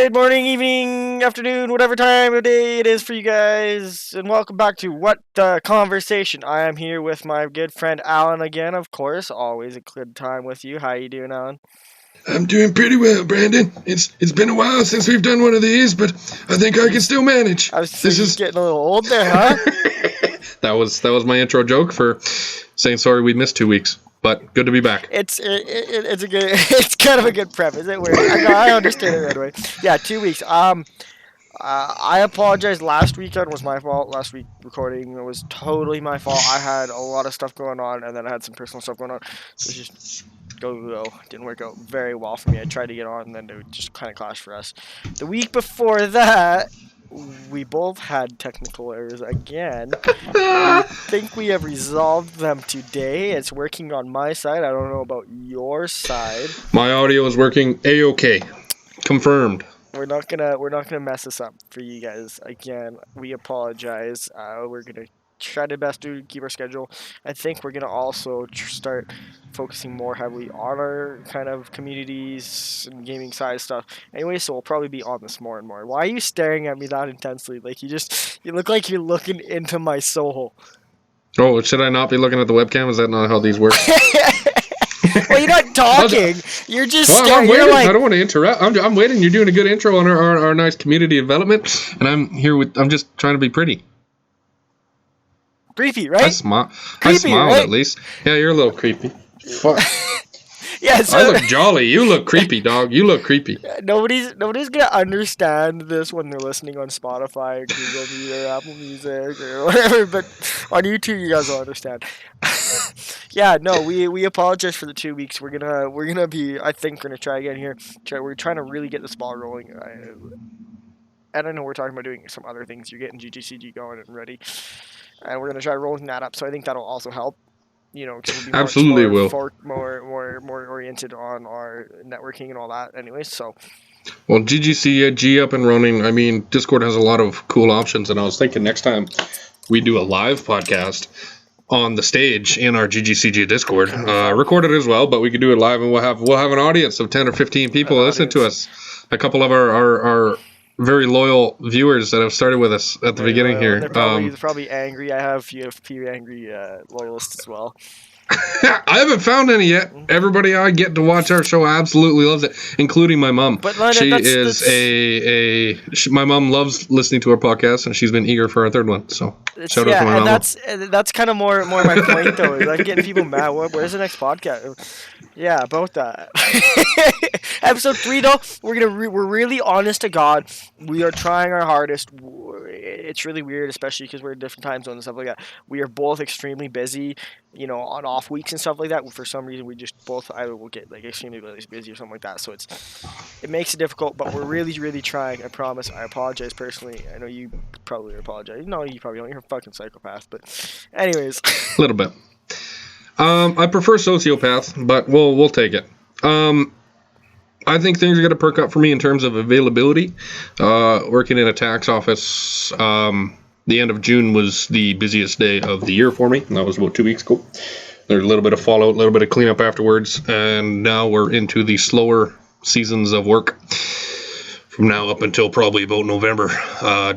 night, morning, evening, afternoon, whatever time of day it is for you guys, and welcome back to What the Conversation. I am here with my good friend Alan again, of course. Always a good time with you. How you doing, Alan? I'm doing pretty well, Brandon. It's been a while since we've done one of these, but I think I can still manage. I was getting a little old there, huh? That was my intro joke for saying sorry we missed 2 weeks, but good to be back. It's a good it's kind of a good premise. I understand it right away. Yeah, 2 weeks. I apologize. Last weekend was my fault. Last week recording was totally my fault. I had a lot of stuff going on, and then I had some personal stuff going on. So it's just go. Didn't work out very well for me. I tried to get on, and then it just kind of clashed for us. The week before that, we both had technical errors again. I think we have resolved them today. It's working on my side. I don't know about your side. My audio is working A-OK. Confirmed. We're not gonna mess this up for you guys again. We apologize. We're gonna try to best to keep our schedule. I think we're gonna also start focusing more heavily on our kind of communities and gaming side stuff. Anyway, so we'll probably be on this more and more. Why are you staring at me that intensely? Like you look like you're looking into my soul. Oh, should I not be looking at the webcam? Is that not how these work? Well, you're not talking. You're just staring. I'm waiting. I don't want to interrupt. I'm waiting. You're doing a good intro on our nice community development, and I'm just trying to be pretty. Creepy, right? I smiled right? at least. Yeah, you're a little creepy. Fuck. Yeah, so I look jolly. You look creepy, dog. You look creepy. Nobody's gonna understand this when they're listening on Spotify, or Google Music, or Apple Music, or whatever. But on YouTube, you guys will understand. Yeah, no, we apologize for the 2 weeks. We're gonna be. I think we're gonna try again here. We're trying to really get this ball rolling. And I know we're talking about doing some other things. You're getting GGCG going and ready, and we're gonna try rolling that up. So I think that'll also help. You know, because we'll be absolutely more oriented on our networking and all that. Anyways, so. Well, GGCG up and running. I mean, Discord has a lot of cool options, and I was thinking next time we do a live podcast on the stage in our GGCG Discord, recorded as well, but we could do it live, and we'll have an audience of 10 or 15 people listen to us. A couple of our very loyal viewers that have started with us at the beginning here. They're probably angry. I have a few angry loyalists as well. I haven't found any yet. Everybody I get to watch our show absolutely loves it, including my mom. But my mom loves listening to our podcast, and she's been eager for our third one. So shout out to my mom. That's kind of more my point though. Is like getting people mad. Where's the next podcast? Yeah, about that. Episode 3 though, we're really honest to God. We are trying our hardest. It's really weird, especially because we're in different time zones and stuff like that. We are both extremely busy, you know, on off weeks and stuff like that. For some reason, we just both either will get like extremely busy or something like that. So it makes it difficult, but we're really, really trying. I promise. I apologize personally. I know you probably apologize. No, you probably don't. You're a fucking psychopath. But anyways, a little bit. I prefer sociopath, but we'll take it. I think things are going to perk up for me in terms of availability. Working in a tax office, the end of June was the busiest day of the year for me. And that was about 2 weeks ago. There's a little bit of fallout, a little bit of cleanup afterwards, and now we're into the slower seasons of work from now up until probably about November,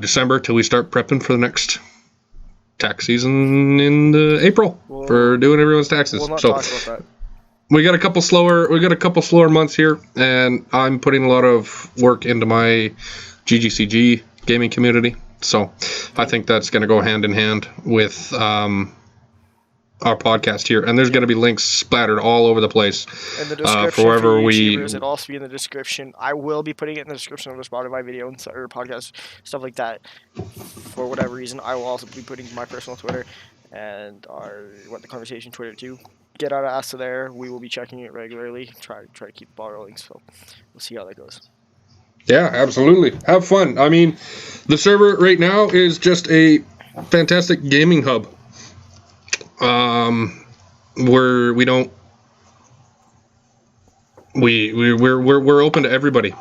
December, till we start prepping for the next tax season in April for doing everyone's taxes. We'll not talk about that. We got a couple slower months here, and I'm putting a lot of work into my GGCG gaming community. So I think that's going to go hand in hand with our podcast here, and there's going to be links splattered all over the place. In the description for wherever it'll also be in the description. I will be putting it in the description of the Spotify video or podcast, stuff like that. For whatever reason, I will also be putting my personal Twitter and our What the Conversation Twitter too. Get our ass to there. We will be checking it regularly. Try to keep the ball rolling. So we'll see how that goes. Yeah, absolutely. Have fun. I mean, the server right now is just a fantastic gaming hub. We're open to everybody.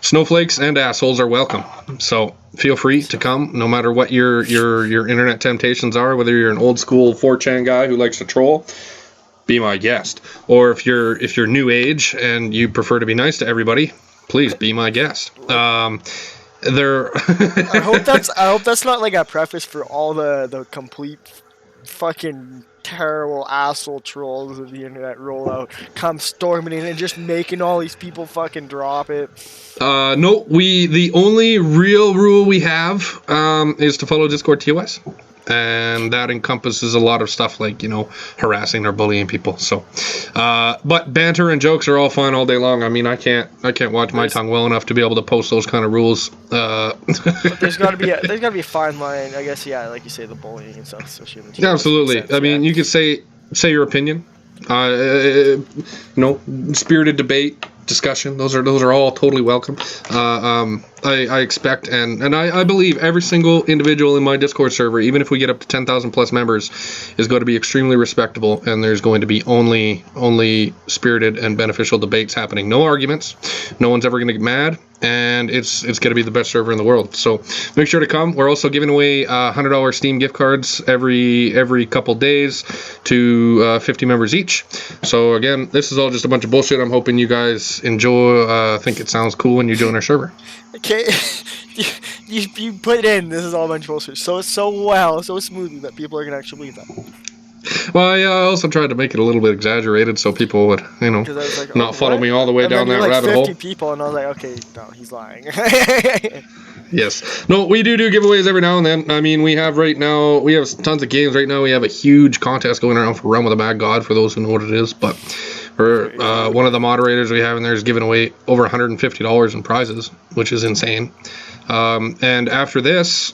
Snowflakes and assholes are welcome. So feel free to come, no matter what your internet temptations are. Whether you're an old school 4chan guy who likes to troll, be my guest. Or if you're new age and you prefer to be nice to everybody, please be my guest. They're I hope that's not like a preface for all the complete fucking terrible asshole trolls of the internet rollout come storming in and just making all these people fucking drop it. No, the only real rule we have is to follow Discord TOS, and that encompasses a lot of stuff like, you know, harassing or bullying people. So, but banter and jokes are all fine all day long. I mean, I can't watch my tongue well enough to be able to post those kind of rules. But there's gotta be a fine line, I guess. Yeah, like you say, the bullying and stuff. Especially in the Absolutely. sense, I mean, you could say your opinion. You know, spirited debate, discussion. Those are all totally welcome. I expect and I believe every single individual in my Discord server, even if we get up to 10,000 plus members, is going to be extremely respectable, and there's going to be only spirited and beneficial debates happening. No arguments. No one's ever going to get mad, and it's going to be the best server in the world. So make sure to come. We're also giving away $100 Steam gift cards every couple days to 50 members each. So again, this is all just a bunch of bullshit. I'm hoping you guys enjoy. Think it sounds cool when you join our server. Okay, you put it in. This is all a bunch of bullshit. So smoothly that people are gonna actually believe that. Well, I also tried to make it a little bit exaggerated so people would, you know, like, not follow me all the way and down then that like rabbit 50 hole. people, and I was like, okay, no, he's lying. Yes. No, we do giveaways every now and then. I mean, we have tons of games right now. We have a huge contest going around for Realm of the Mad God, for those who know what it is. But one of the moderators we have in there is giving away over $150 in prizes, which is insane. And after this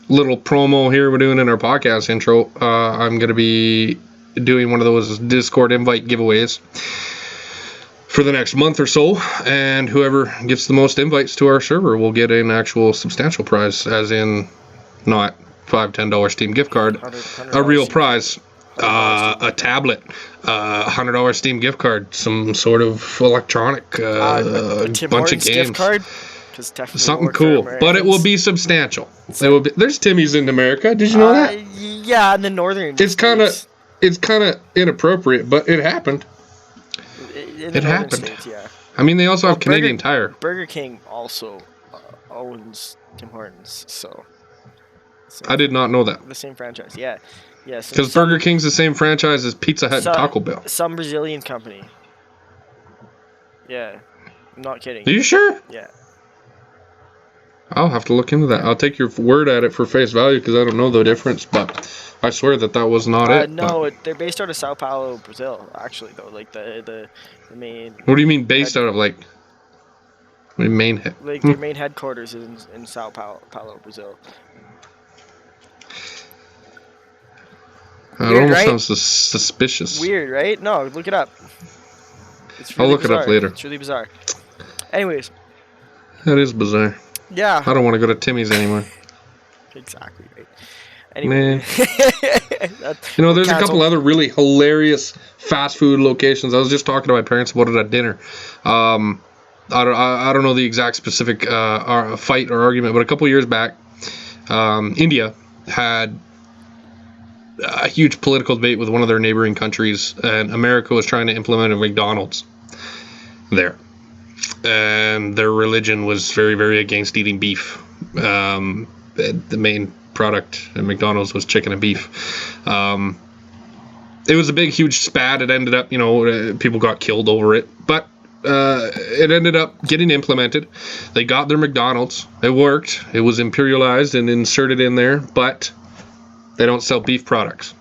little promo here we're doing in our podcast intro, I'm going to be doing one of those Discord invite giveaways for the next month or so, and whoever gets the most invites to our server will get an actual substantial prize, as in not $5-10 Steam gift card, a real prize, a tablet, $100 Steam gift card, some sort of electronic, a Tim bunch Hortons of games, gift card, something cool, but it will be substantial. There's Timmy's in America. Did you know that? Yeah, in the northern. It's kind of inappropriate, but it happened. It happened. States, yeah. I mean, they also have Canadian Tire. Burger King also owns Tim Hortons, so I did not know that. The same franchise, yeah. Because Burger King's the same franchise as Pizza Hut and Taco Bell. Some Brazilian company. Yeah, I'm not kidding. Are you sure? Yeah. I'll have to look into that. I'll take your word at it for face value because I don't know the difference, but I swear that was not it. No, they're based out of Sao Paulo, Brazil. Actually, though, like the main. What do you mean based out of, like? What do you mean main? Like their main headquarters is in Sao Paulo, Brazil. It almost sounds suspicious. Weird, right? No, look it up. I'll look it up later. It's really bizarre. Anyways. That is bizarre. Yeah. I don't want to go to Timmy's anymore. Exactly right. Anyway. You know, there's a couple other really hilarious fast food locations. I was just talking to my parents about it at dinner. I don't know the exact specific fight or argument, but a couple years back, India had a huge political debate with one of their neighboring countries, and America was trying to implement a McDonald's there. And their religion was very, very against eating beef. The main product at McDonald's was chicken and beef. It was a big, huge spat. It ended up, people got killed over it. But it ended up getting implemented. They got their McDonald's. It worked. It was imperialized and inserted in there, but they don't sell beef products.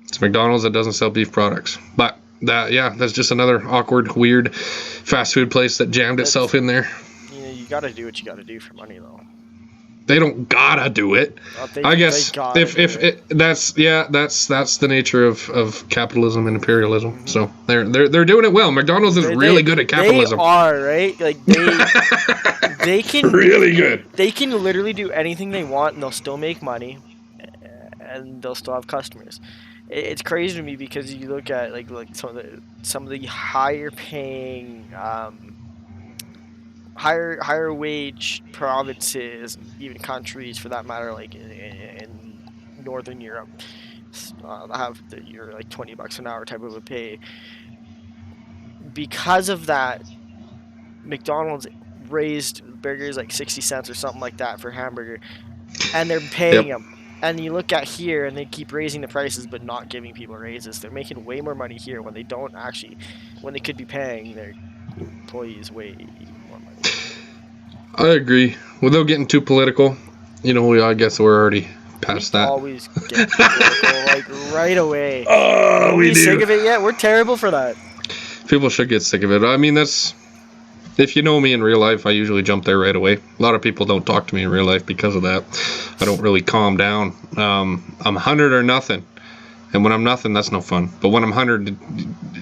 It's McDonald's that doesn't sell beef products. But that's just another awkward, weird fast food place that jammed itself in there. You gotta do what you gotta do for money, though. They don't gotta do it. I guess that's the nature of capitalism and imperialism. Mm-hmm. So they're doing it well. McDonald's is really good at capitalism. They are, right? Like they can really good. They can literally do anything they want and they'll still make money, and they'll still have customers. It's crazy to me because you look at like some of the higher paying, higher wage provinces, even countries for that matter, like in Northern Europe, have your like $20 an hour type of a pay. Because of that, McDonald's raised burgers like 60 cents or something like that for a hamburger, and they're paying Yep. them. And you look at here, and they keep raising the prices, but not giving people raises. They're making way more money here when they don't actually, when they could be paying their employees way more money. I agree. Without getting too political, I guess we're already past that. Always get political, like right away. Oh, Are we sick of it yet? We're terrible for that. People should get sick of it. I mean, if you know me in real life, I usually jump there right away. A lot of people don't talk to me in real life because of that. I don't really calm down. I'm 100 or nothing. And when I'm nothing, that's no fun. But when I'm 100,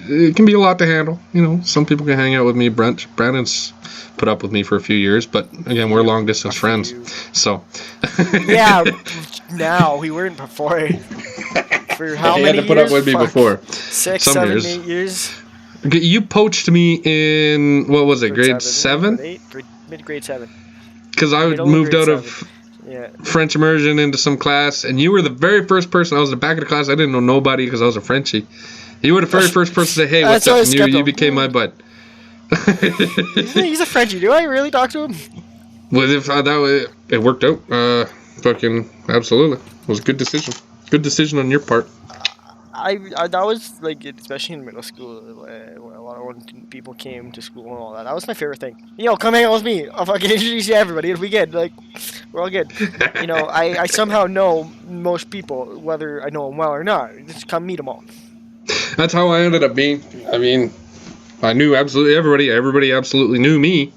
it can be a lot to handle. Some people can hang out with me. Brandon's put up with me for a few years. But again, we're long distance friends. So. Yeah, now. We weren't before. For how he many years? had to put up with me before. 6, Some 7, years. 8 years. Okay, you poached me in, what was it, grade 7? Mid-grade 7. Because I Middle moved grade out of 7. Yeah. French immersion into some class, and you were the very first person. I was in the back of the class. I didn't know nobody because I was a Frenchie. You were the very first person to say, "Hey, what's up?" And you became my bud. He's a Frenchie. Do I really talk to him? Well, if it worked out, fucking absolutely, it was a good decision. Good decision on your part. I that was like, especially in middle school, when people came to school and all that. That was my favorite thing. Come hang out with me. I'll fucking introduce you to everybody. It'll be good. Like, we're all good. I somehow know most people, whether I know them well or not. Just come meet them all. That's how I ended up being. I mean, I knew absolutely everybody. Everybody absolutely knew me.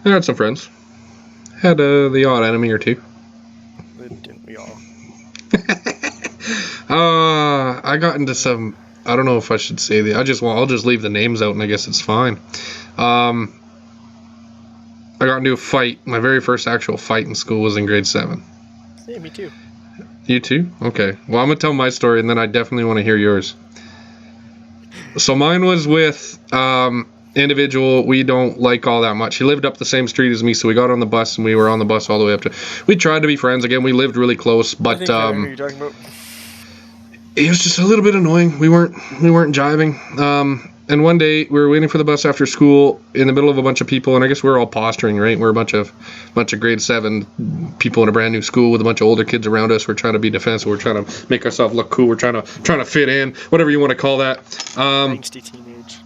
I had some friends. Had the odd enemy or two. Didn't we all? I got into some. I don't know if I should say the. I'll just leave the names out, and I guess it's fine. I got into a fight. My very first actual fight in school was in grade 7. Yeah, me too. You too? Okay. Well, I'm gonna tell my story, and then I definitely want to hear yours. So mine was with individual we don't like all that much. He lived up the same street as me, so we got on the bus, and we were on the bus all the way up to. We tried to be friends again. We lived really close, but I think I know who you're talking about. It was just a little bit annoying. We weren't jiving. And one day we were waiting for the bus after school in the middle of a bunch of people, and I guess we were all posturing, right? We're a bunch of grade 7 people in a brand new school with a bunch of older kids around us. We're trying to be defensive. We're trying to make ourselves look cool. We're trying to fit in, whatever you want to call that. Angsty teenage.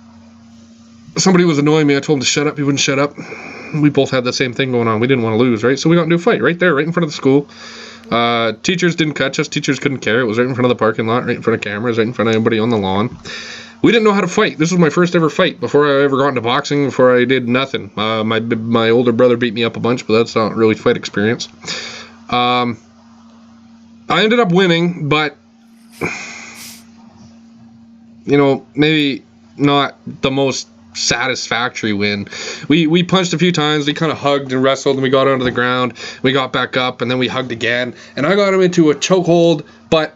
Somebody was annoying me. I told him to shut up. He wouldn't shut up. We both had the same thing going on. We didn't want to lose, right? So we got into a fight right there, right in front of the school. Teachers didn't catch us. Teachers couldn't care. It was right in front of the parking lot, right in front of cameras, right in front of everybody on the lawn. We didn't know how to fight. This was my first ever fight before I ever got into boxing, before I did nothing. My older brother beat me up a bunch, but that's not really fight experience. I ended up winning, but maybe not the most satisfactory win. We punched a few times. We kind of hugged and wrestled, and we got onto the ground. We got back up, and then we hugged again. And I got him into a chokehold, but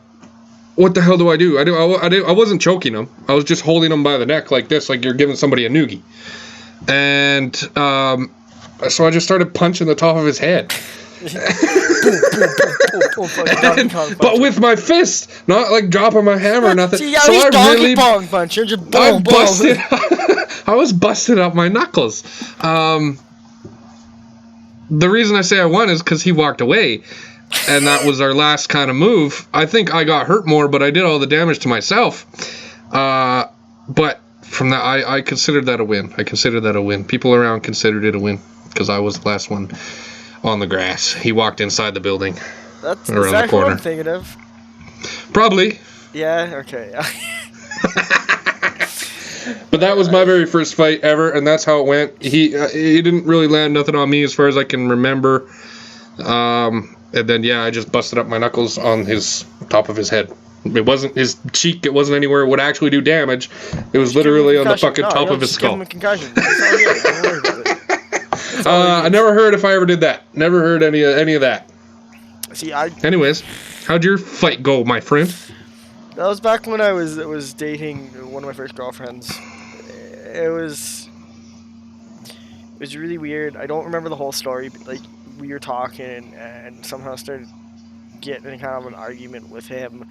what the hell do? I wasn't choking him. I was just holding him by the neck like this, like you're giving somebody a noogie. And so I just started punching the top of his head. But with my fist, not like dropping my hammer or nothing. See, so I Donkey Kong punch. You're just boom, busted. I was busted up my knuckles. The reason I say I won is because he walked away, and that was our last kind of move. I think I got hurt more, but I did all the damage to myself. But from that, I considered that a win. People around considered it a win because I was the last one on the grass. He walked inside the building. That's around the corner. What I'm thinking of. Probably. Yeah. Okay. But that was my very first fight ever, and that's how it went. He didn't really land nothing on me as far as I can remember. And then I just busted up my knuckles on his top of his head. It wasn't his cheek. It wasn't anywhere it would actually do damage. It was literally on the fucking top of his skull. Give him a concussion. Don't worry about it. I never heard if I ever did that. Never heard any of that. See, Anyways, how'd your fight go, my friend? That was back when I was dating one of my first girlfriends. It was really weird. I don't remember the whole story, but like we were talking and somehow started getting kind of an argument with him,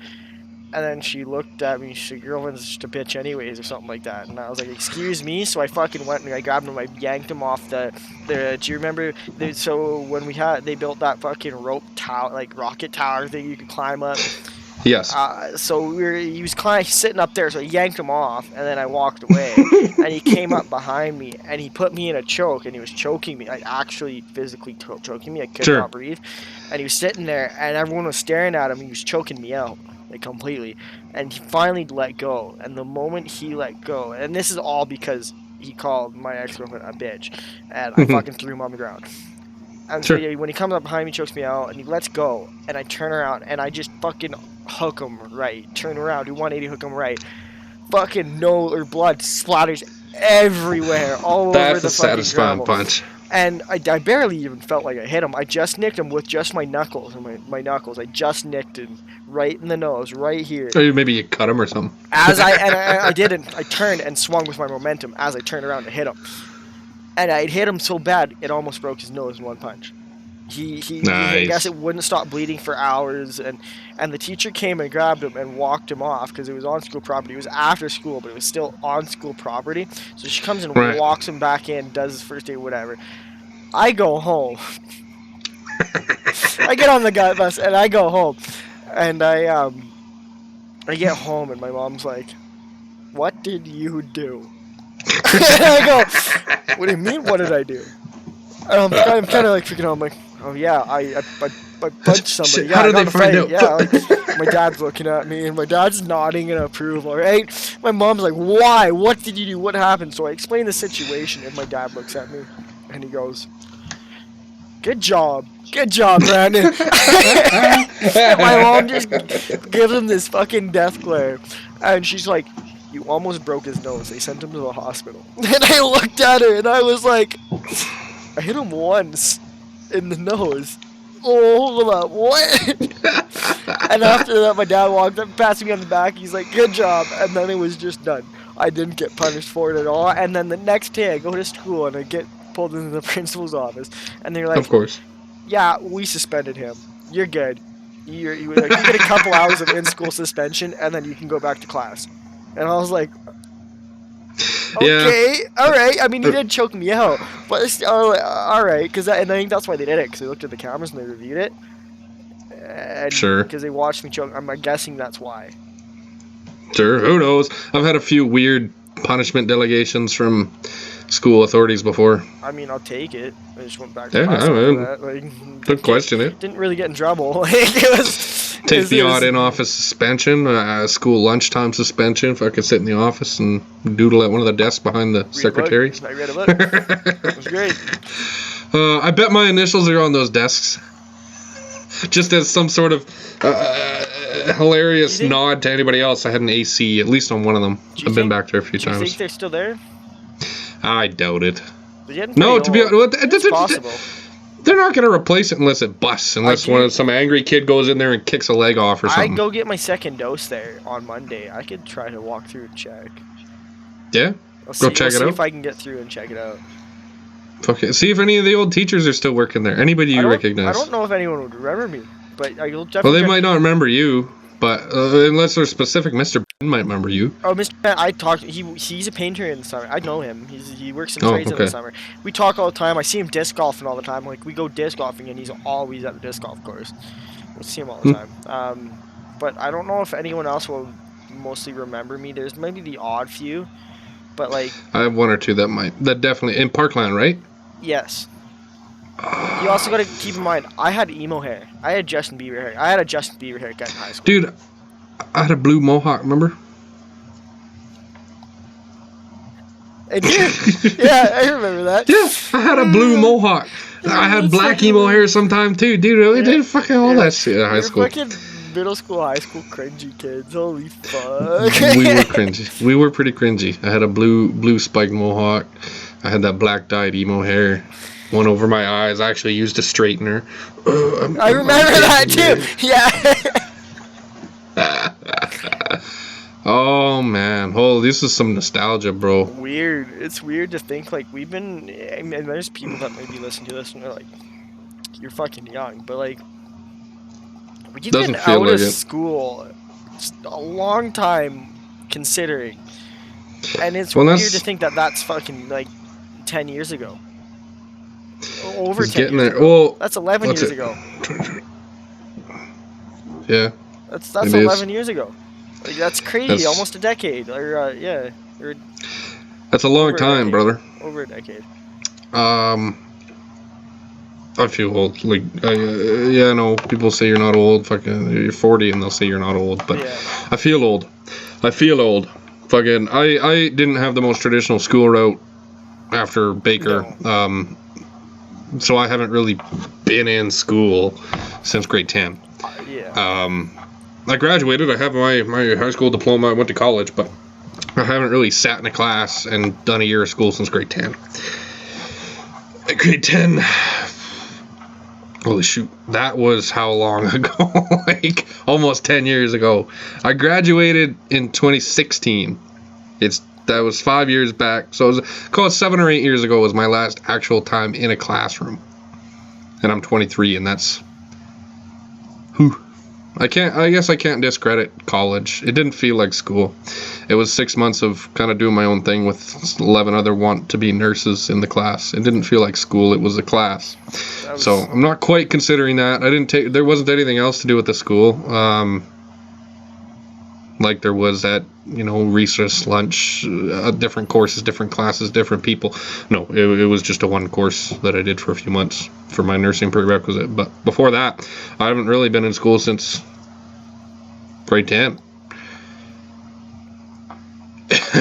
And then she looked at me. She said, "Your girlfriend's just a bitch, anyways," or something like that. And I was like, "Excuse me." So I fucking went and I grabbed him. I yanked him off the. Do you remember? So when they built that fucking rope tower, like rocket tower thing, you could climb up. Yes. So he was sitting up there. So I yanked him off, and then I walked away. And he came up behind me, and he put me in a choke, and he was choking me, like actually physically choking me. I could Sure. not breathe. And he was sitting there, and everyone was staring at him. He was choking me out. Like completely, and he finally let go. And the moment he let go, and this is all because he called my ex-girlfriend a bitch, and I fucking threw him on the ground. And so Sure. yeah, when he comes up behind me, chokes me out, and he lets go, and I turn around and I just fucking hook him right, turn around, do 180, hook him right, fucking blood splatters everywhere, all over That's the a fucking satisfying gravel. punch. And I barely even felt like I hit him. I just nicked him with just my knuckles and my knuckles. I just nicked him right in the nose, right here. Or maybe you cut him or something. I didn't. I turned and swung with my momentum as I turned around to hit him. And I hit him so bad it almost broke his nose in one punch. I Nice. guess it wouldn't stop bleeding for hours, and the teacher came and grabbed him and walked him off because it was on school property. It was after school, but it was still on school property. So she comes and Right. walks him back in, does his first aid, whatever. I go home. I get on the bus and I go home, and I get home and my mom's like, "What did you do?" And I go, "What do you mean? What did I do?" And I'm kind of like freaking out. I'm like, "Oh yeah, I punched somebody. Shit, Yeah, how I did got they in a find fight. out? Yeah." Like, my dad's looking at me and my dad's nodding in approval. Right? My mom's like, "Why? What did you do? What happened?" So I explain the situation, and my dad looks at me and he goes, Good job, Brandon." My mom just gives him this fucking death glare, and she's like, "You almost broke his nose. They sent him to the hospital." And I looked at her, and I was like, "I hit him once in the nose." Oh, hold up, what? And after that, my dad walked up, passed me on the back. He's like, "Good job," and then it was just done. I didn't get punished for it at all. And then the next day, I go to school and I get pulled into the principal's office, and they're like, Of course. "Yeah, we suspended him. You're good. You get a couple hours of in-school suspension, and then you can go back to class." And I was like, "Okay, all right." I mean, you did choke me out, but it's all right. And I think that's why they did it, because they looked at the cameras and they reviewed it. And Sure. Because they watched me choke. I'm guessing that's why. Sure. Who knows? I've had a few weird punishment delegations from school authorities before. I mean, I'll take it. I just went back to Yeah, class I after mean, that. Like, don't question it. Didn't really get in trouble. It was Take the it was- odd in-office suspension, school lunchtime suspension. If I could sit in the office and doodle at one of the desks behind the read a book. secretaries. I read a book. It was great. I bet my initials are on those desks. Just as some sort of hilarious You think- nod to anybody else, I had an AC, at least on one of them. Do you I've been think- back there a few Do you times. think they're still there? I doubt it. They're getting No, pretty to be old. honest, It's possible. they're not going to replace it unless it busts, unless some angry kid goes in there and kicks a leg off or something. I'd go get my second dose there on Monday. I could try to walk through and check. Yeah? I'll see, check it see out? if I can get through and check it out. Okay. See if any of the old teachers are still working there. Anybody you I recognize. don't know if anyone would remember me, but I will Well, definitely. they might not remember you, but unless they're specific, Mr. might remember you. Oh, Mr. Ben, I talked. He's a painter in the summer. I know him. He works in Oh, trades in the okay. summer. We talk all the time. I see him disc golfing all the time. Like we go disc golfing, and he's always at the disc golf course. We see him all the time. But I don't know if anyone else will mostly remember me. There's maybe the odd few, but like I have one or two that definitely in Parkland, right? yes. You also got to keep in mind, I had emo hair. I had Justin Bieber hair. I had a Justin Bieber haircut in high school. Dude, I had a blue mohawk, remember? And yeah, I remember that. Yeah, I had a blue mohawk. I had That's black fucking emo hair weird. sometime too, dude. We did fucking all Yeah. that shit in high We're school. fucking middle school, high school cringy kids. Holy fuck. We were cringy. We were pretty cringy. I had a blue spiked mohawk. I had that black dyed emo hair. One over my eyes. I actually used a straightener. I remember that too. Yeah. Oh man, this is some nostalgia, bro. Weird. It's weird to think like we've been. I mean, there's people that maybe listen to this and they're like, "You're fucking young," but like, we've Doesn't been feel out like of it. school It's a long time considering. And it's Well, weird that's- to think that that's fucking like 10 years ago. Over It's 10 getting years there. ago. Well, That's 11 what's years it? ago. Yeah, That's It is. 11 years ago. Like, that's crazy. That's- Almost a decade. Or yeah, or that's a long over a time, decade. brother. Over a decade. I feel old. Like, yeah, I know people say you're not old. Fucking, you're 40, and they'll say you're not old. But Yeah. I feel old. I feel old. Fucking, I didn't have the most traditional school route after Baker. So I haven't really been in school since grade 10. Yeah. I graduated. I have my high school diploma. I went to college, but I haven't really sat in a class and done a year of school since grade 10. At grade 10, holy shoot, that was how long ago? Like almost 10 years ago. I graduated in 2016. That was 5 years back. So it was, call it 7 or 8 years ago was my last actual time in a classroom. And I'm 23, and that's I guess I can't discredit college. It didn't feel like school. It was 6 months of kind of doing my own thing with 11 other want to be nurses in the class. It didn't feel like school. It was a class. So I'm not quite considering that. There wasn't anything else to do with the school. Like there was at, recess, lunch, different courses, different classes, different people. No, it was just a one course that I did for a few months for my nursing prerequisite. But before that, I haven't really been in school since grade 10.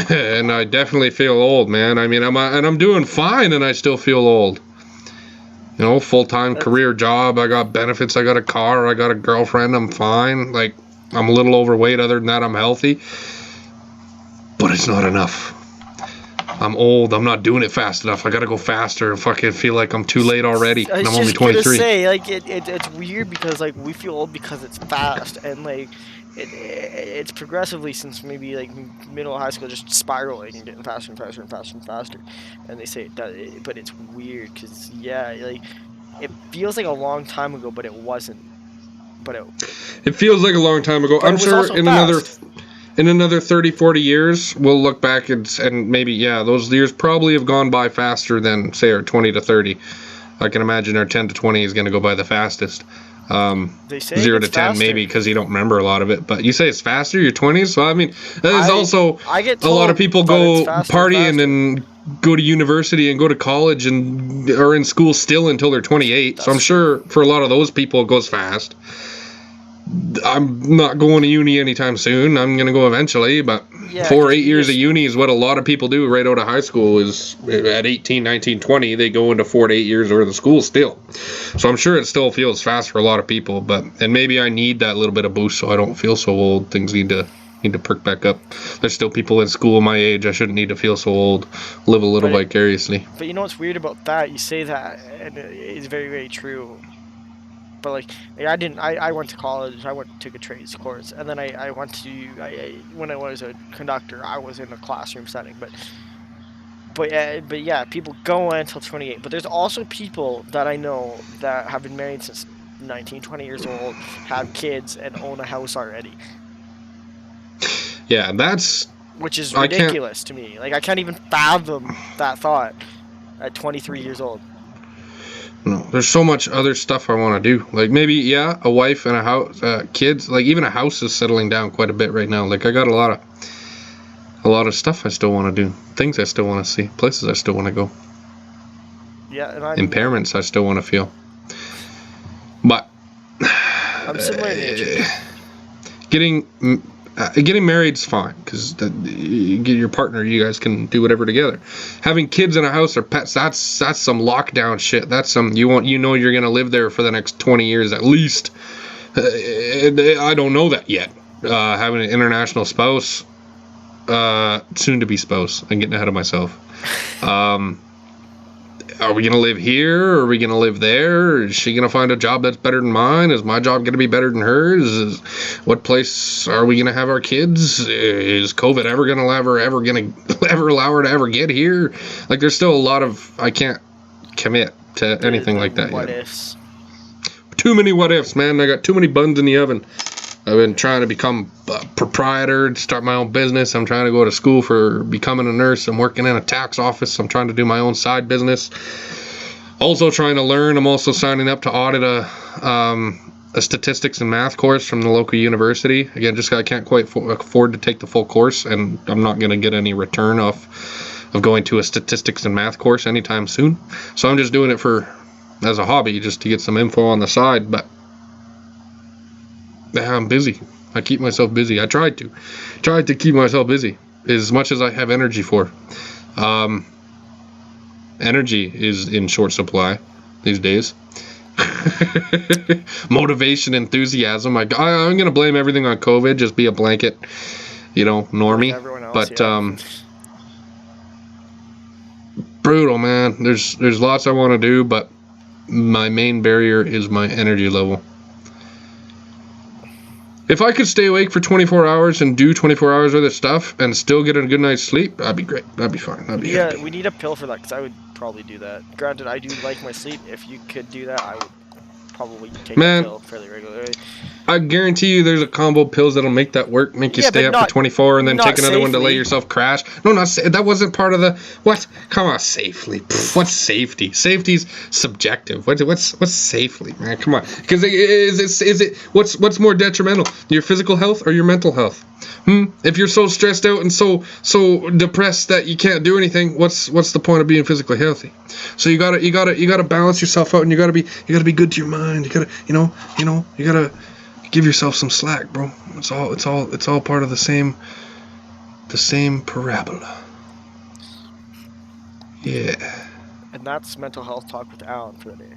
And I definitely feel old, man. I mean, I'm doing fine, and I still feel old. Full-time career job. I got benefits. I got a car. I got a girlfriend. I'm fine. Like, I'm a little overweight. Other than that, I'm healthy. But it's not enough. I'm old. I'm not doing it fast enough. I gotta go faster. I fucking feel like I'm too late already. And I'm only 23. I was just gonna say, like, it's weird because, like, we feel old because it's fast. And, like, it's progressively since maybe, like, middle of high school just spiraling and getting faster and faster and faster and faster. And they say it does, but it's weird because, yeah, like, it feels like a long time ago, but it wasn't. But it feels like a long time ago. I'm sure in another 30, 40 years, we'll look back and maybe, yeah, those years probably have gone by faster than, say, our 20 to 30. I can imagine our 10 to 20 is going to go by the fastest. They say 0 to 10 faster. maybe because you don't remember a lot of it. But you say it's faster, your 20s? So, I mean, there's also I get a lot of people go partying faster. and go to university and go to college and are in school still until they're 28. So I'm sure for a lot of those people it goes fast. I'm not going to uni anytime soon. I'm going to go eventually, but 4 or 8 years of uni is what a lot of people do right out of high school. Is at 18, 19, 20, they go into 4 to 8 years worth of school still. So I'm sure it still feels fast for a lot of people, and maybe I need that little bit of boost so I don't feel so old. Things need to perk back up. There's still people in school my age. I shouldn't need to feel so old. Live a little vicariously. But you know what's weird about that? You say that, and it's very, very true. But like I went to college. I took a trades course, and then I went to when I was a conductor, I was in a classroom setting. But yeah, people go until 28. But there's also people that I know that have been married since 19, 20 years old, have kids, and own a house already. Yeah, which is ridiculous to me. Like, I can't even fathom that thought at 23 years old. No, there's so much other stuff I want to do. Like, maybe, yeah, a wife and a house, kids. Like, even a house is settling down quite a bit right now. Like, I got a lot of stuff I still want to do. Things I still want to see. Places I still want to go. Yeah, and impairments I still want to feel. But I'm similar in age. Getting married's fine because you get your partner, you guys can do whatever together. Having kids in a house or pets, that's some lockdown shit. That's some you're gonna live there for the next 20 years at least. I don't know that yet. Having an international spouse, soon to be spouse. I'm getting ahead of myself. Are we going to live here? Or are we going to live there? Is she going to find a job that's better than mine? Is my job going to be better than hers? What place are we going to have our kids? Is COVID ever going to allow her to ever get here? Like, there's still a lot of, I can't commit to anything like that what yet. Ifs. Too many what ifs, man. I got too many buns in the oven. I've been trying to become a proprietor, start my own business. I'm trying to go to school for becoming a nurse. I'm working in a tax office. I'm trying to do my own side business. Also trying to learn. I'm also signing up to audit a statistics and math course from the local university. Again, just I can't quite afford to take the full course, and I'm not going to get any return of going to a statistics and math course anytime soon. So I'm just doing it as a hobby, just to get some info on the side. But I'm busy. I keep myself busy. I tried to keep myself busy as much as I have energy for. Energy is in short supply these days. Motivation, enthusiasm. I'm gonna blame everything on COVID. Just be a blanket, normie. Else, but yeah. Brutal, man. There's lots I want to do, but my main barrier is my energy level. If I could stay awake for 24 hours and do 24 hours worth of stuff and still get a good night's sleep, that'd be great. That'd be fine. That'd be happy. We need a pill for that, because I would probably do that. Granted, I do like my sleep. If you could do that, I would probably take that pill fairly regularly. I guarantee you there's a combo of pills that'll make that work, make you stay up for 24 and then take another one to let yourself crash. No, that wasn't part of the... What? Come on, safely. What's safety? Safety's subjective. What's safely, man? Come on. Because what's more detrimental? Your physical health or your mental health? If you're so stressed out and so depressed that you can't do anything, what's the point of being physically healthy? So you gotta balance yourself out, and you gotta be good to your mind. You gotta give yourself some slack, bro. It's all part of the same parabola. Yeah. And that's mental health talk with Alan for the day.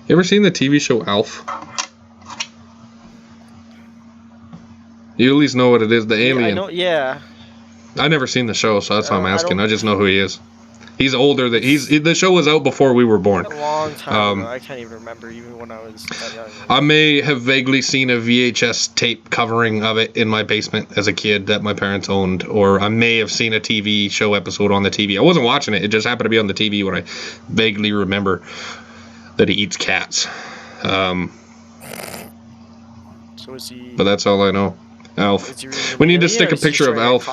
You ever seen the TV show Alf? You at least know what it is, the alien. I know, yeah. I never seen the show, so that's why I'm asking. I just know who he is. He's older than the show was out before we were born. A long time ago. I can't even remember, even when I was that young. I may have vaguely seen a VHS tape covering of it in my basement as a kid that my parents owned, or I may have seen a TV show episode on the TV. I wasn't watching it; it just happened to be on the TV when I vaguely remember that he eats cats. So is he? But that's all I know. Alf. Really we need to stick a picture of Alf.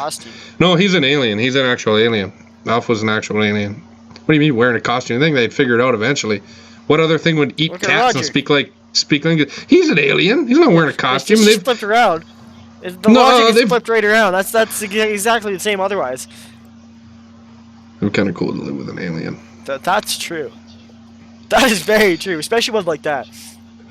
No, he's an alien. He's an actual alien. Alf was an actual alien. What do you mean wearing a costume? I think they'd figure it out eventually. What other thing would eat cats and speak language? He's an alien. He's not wearing a costume. They flipped around. The logic is flipped right around. That's exactly the same otherwise. It'd be kind of cool to live with an alien. That's true. That is very true, especially one like that.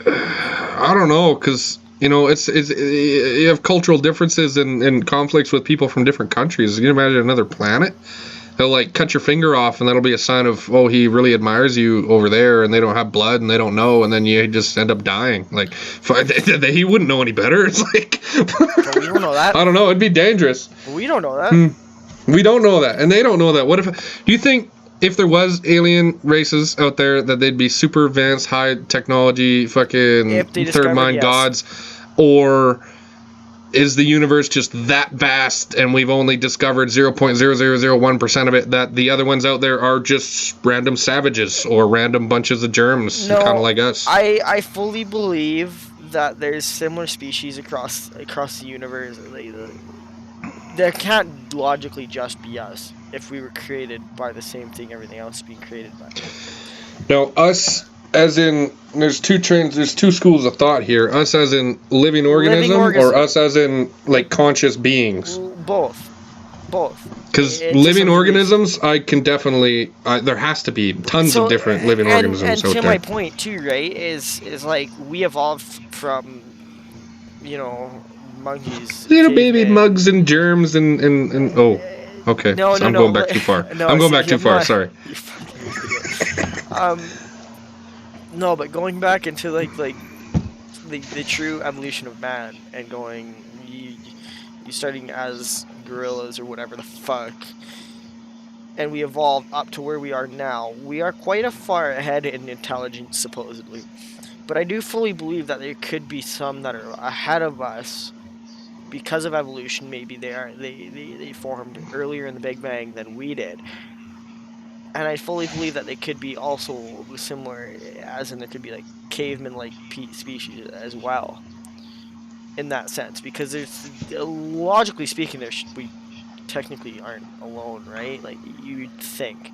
I don't know, because... it's you have cultural differences and conflicts with people from different countries. You can imagine another planet. They'll cut your finger off, and that'll be a sign of, oh, he really admires you over there, and they don't have blood, and they don't know, and then you just end up dying. He wouldn't know any better. It's But we don't know that. I don't know. It'd be dangerous. We don't know that. We don't know that, and they don't know that. What if? Do you think if there was alien races out there that they'd be super advanced, high technology, fucking third mind gods? Or is the universe just that vast and we've only discovered 0.0001% of it, that the other ones out there are just random savages or random bunches of germs, kind of like us? I fully believe that there's similar species across the universe. There can't logically just be us if we were created by the same thing everything else is being created by. Now, us... As in, there's two schools of thought here. Us as in living organism, or us as in, conscious beings? Both. Because living organisms, I can definitely... there has to be tons of different living organisms out there. And to my point, too, right, is we evolved from, monkeys. Little baby mugs and germs and oh, okay. I'm going back too far. I'm going back too far, sorry. No, but going back into the true evolution of man and going, you starting as gorillas or whatever the fuck, and we evolved up to where we are now. We are quite a far ahead in intelligence, supposedly, but I do fully believe that there could be some that are ahead of us because of evolution. Maybe they formed earlier in the Big Bang than we did. And I fully believe that they could be also similar, as in there could be caveman-like species as well. in that sense, because there's logically speaking, we technically aren't alone, right? Like you'd think.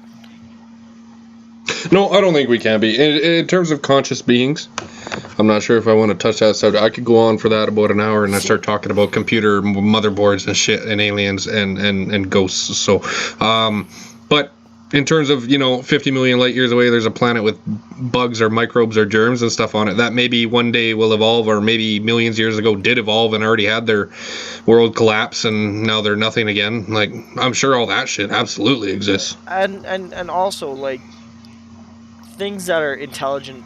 No, I don't think we can be. In terms of conscious beings, I'm not sure if I want to touch that subject. I could go on for that about an hour, and I start talking about computer motherboards and shit, and aliens and ghosts. So, but in terms of 50 million light years away, there's a planet with bugs or microbes or germs and stuff on it that maybe one day will evolve, or maybe millions of years ago did evolve and already had their world collapse, and now they're nothing again. Like, I'm sure all that shit absolutely exists. And also, like, things that are intelligent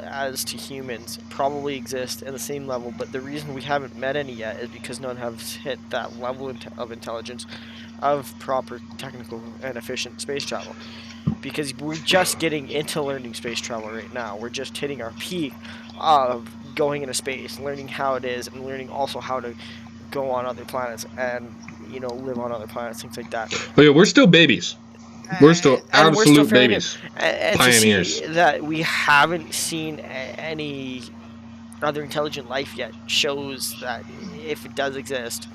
as to humans probably exist in the same level, but the reason we haven't met any yet is because none have hit that level of intelligence of proper technical and efficient space travel. Because we're just getting into learning space travel right now. We're just hitting our peak of going into space, learning how it is, and learning also how to go on other planets and live on other planets, things like that. Oh yeah, we're still babies. We're still absolute babies. And Pioneers. to see that we haven't seen any other intelligent life yet shows that if it does exist,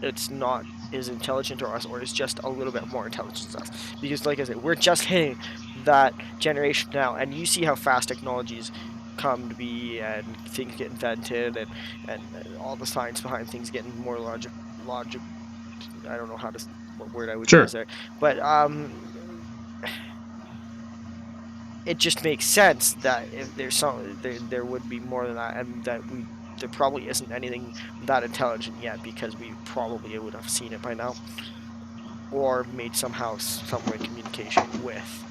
it's not as intelligent or us, or is just a little bit more intelligent than us. Because, like I said, we're just hitting that generation now, and you see how fast technologies come to be, and things get invented, and all the science behind things getting more logic. I don't know what word I would use there, but it just makes sense that if there's there would be more than that, and that there probably isn't anything that intelligent yet, because we probably would have seen it by now, or made some way communication with.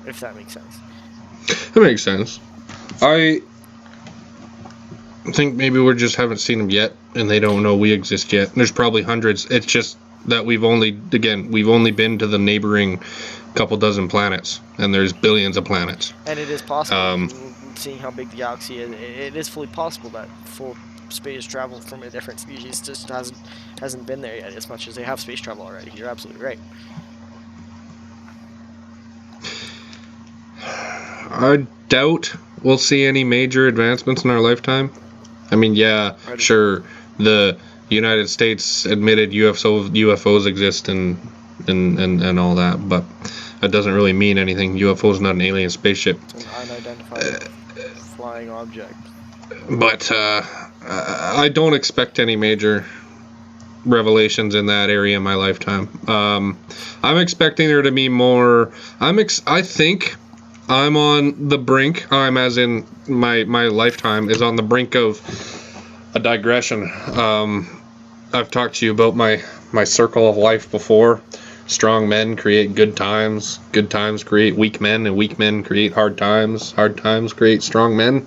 If that makes sense. That makes sense. I think maybe we just haven't seen them yet, and they don't know we exist yet. There's probably hundreds. It's just that we've only been to the neighboring couple dozen planets, and there's billions of planets. And it is possible, seeing how big the galaxy is, it is fully possible that full space travel from a different species just hasn't been there yet, as much as they have space travel already. You're absolutely right. I doubt we'll see any major advancements in our lifetime. I mean, yeah, sure, the United States admitted UFOs exist and all that, but that doesn't really mean anything. UFO is not an alien spaceship. It's an unidentified flying object. But I don't expect any major revelations in that area in my lifetime. I'm expecting there to be more. I think I'm on the brink. I'm as in my lifetime is on the brink of a digression. I've talked to you about my circle of life before. Strong men create good times. Good times create weak men, and weak men create hard times. Hard times create strong men,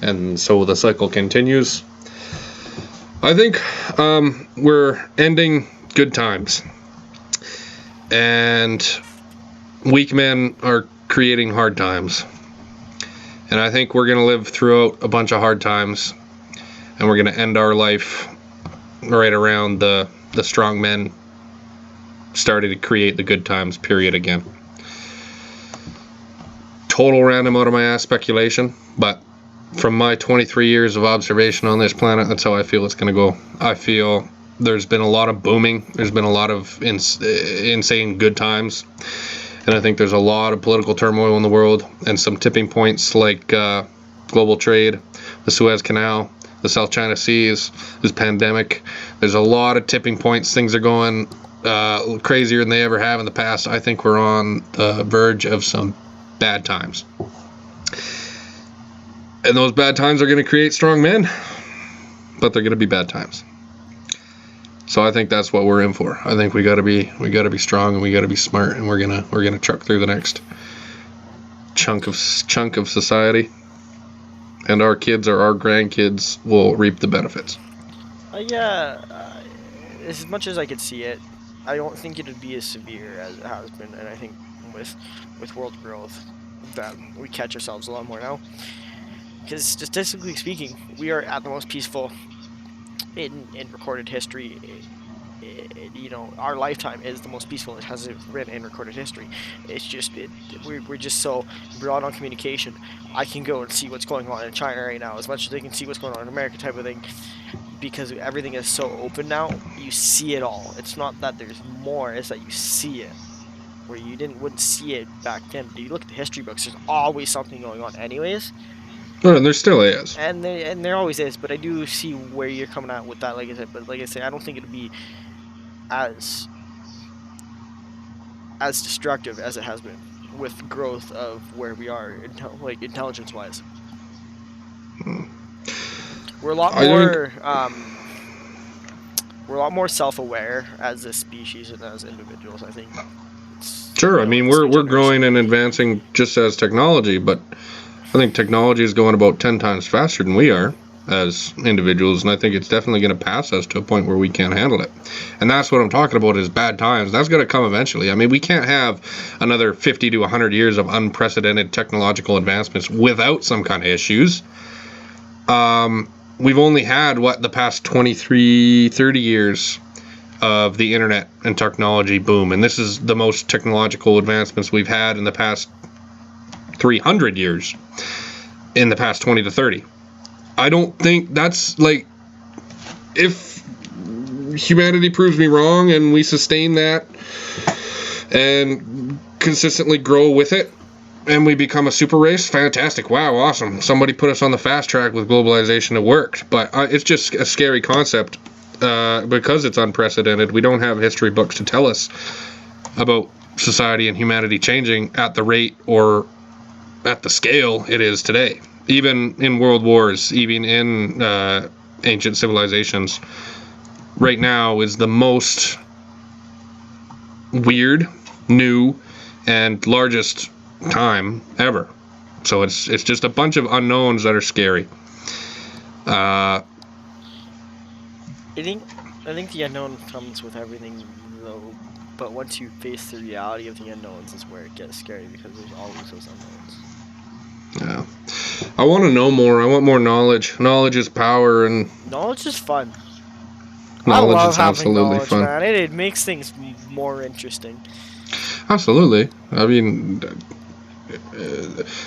and so the cycle continues. I think we're ending good times, and weak men are creating hard times. And I think we're going to live throughout a bunch of hard times, and we're going to end our life right around the strong men started to create the good times period again. Total random out of my ass speculation, but from my 23 years of observation on this planet, that's how I feel it's going to go. I feel there's been a lot of booming. There's been a lot of insane good times. And I think there's a lot of political turmoil in the world, and some tipping points like global trade, the Suez Canal, the South China Seas, this pandemic. There's a lot of tipping points. Things are going crazier than they ever have in the past. I think we're on the verge of some bad times. And those bad times are going to create strong men, but they're going to be bad times. So I think that's what we're in for. I think we got to be strong, and we got to be smart, and we're gonna truck through the next chunk of society, and our kids or our grandkids will reap the benefits. As much as I could see it, I don't think it would be as severe as it has been, and I think with world growth that we catch ourselves a lot more now. Because statistically speaking, we are at the most peaceful in recorded history you know, our lifetime is the most peaceful it has been in recorded history. It's just we're just so broad on communication. I can go and see what's going on in China right now as much as they can see what's going on in America, type of thing, because everything is so open now. You see it all. It's not that there's more; it's that you see it where you wouldn't see it back then. You look at the history books. There's always something going on, anyways. Oh, and there still is. And there always is, but I do see where you're coming at with that, like I said. But like I say, I don't think it'd be as destructive as it has been with growth of where we are, like intelligence-wise. We're a lot more we're a lot more self-aware as a species and as individuals. I think. Sure, I mean we're growing and advancing just as technology, but I think technology is going about 10 times faster than we are as individuals, and I think it's definitely going to pass us to a point where we can't handle it. And that's what I'm talking about is bad times. That's going to come eventually. I mean, we can't have another 50 to 100 years of unprecedented technological advancements without some kind of issues. We've only had, the past 23, 30 years of the internet and technology boom, and this is the most technological advancements we've had in the past 300 years, in the past 20 to 30. I don't think that's, like, if humanity proves me wrong and we sustain that and consistently grow with it and we become a super race, fantastic, wow, awesome, somebody put us on the fast track with globalization, it worked. But it's just a scary concept because it's unprecedented. We don't have history books to tell us about society and humanity changing at the rate or at the scale it is today. Even in world wars, even in ancient civilizations, right now is the most weird, new, and largest time ever. So it's just a bunch of unknowns that are scary. I think the unknown comes with everything, though. But once you face the reality of the unknowns, is where it gets scary, because there's always those unknowns. Yeah. I want to know more. I want more knowledge. Knowledge is power, and knowledge is fun. Knowledge I love is having absolutely knowledge, fun. Man. It makes things more interesting. Absolutely. I mean,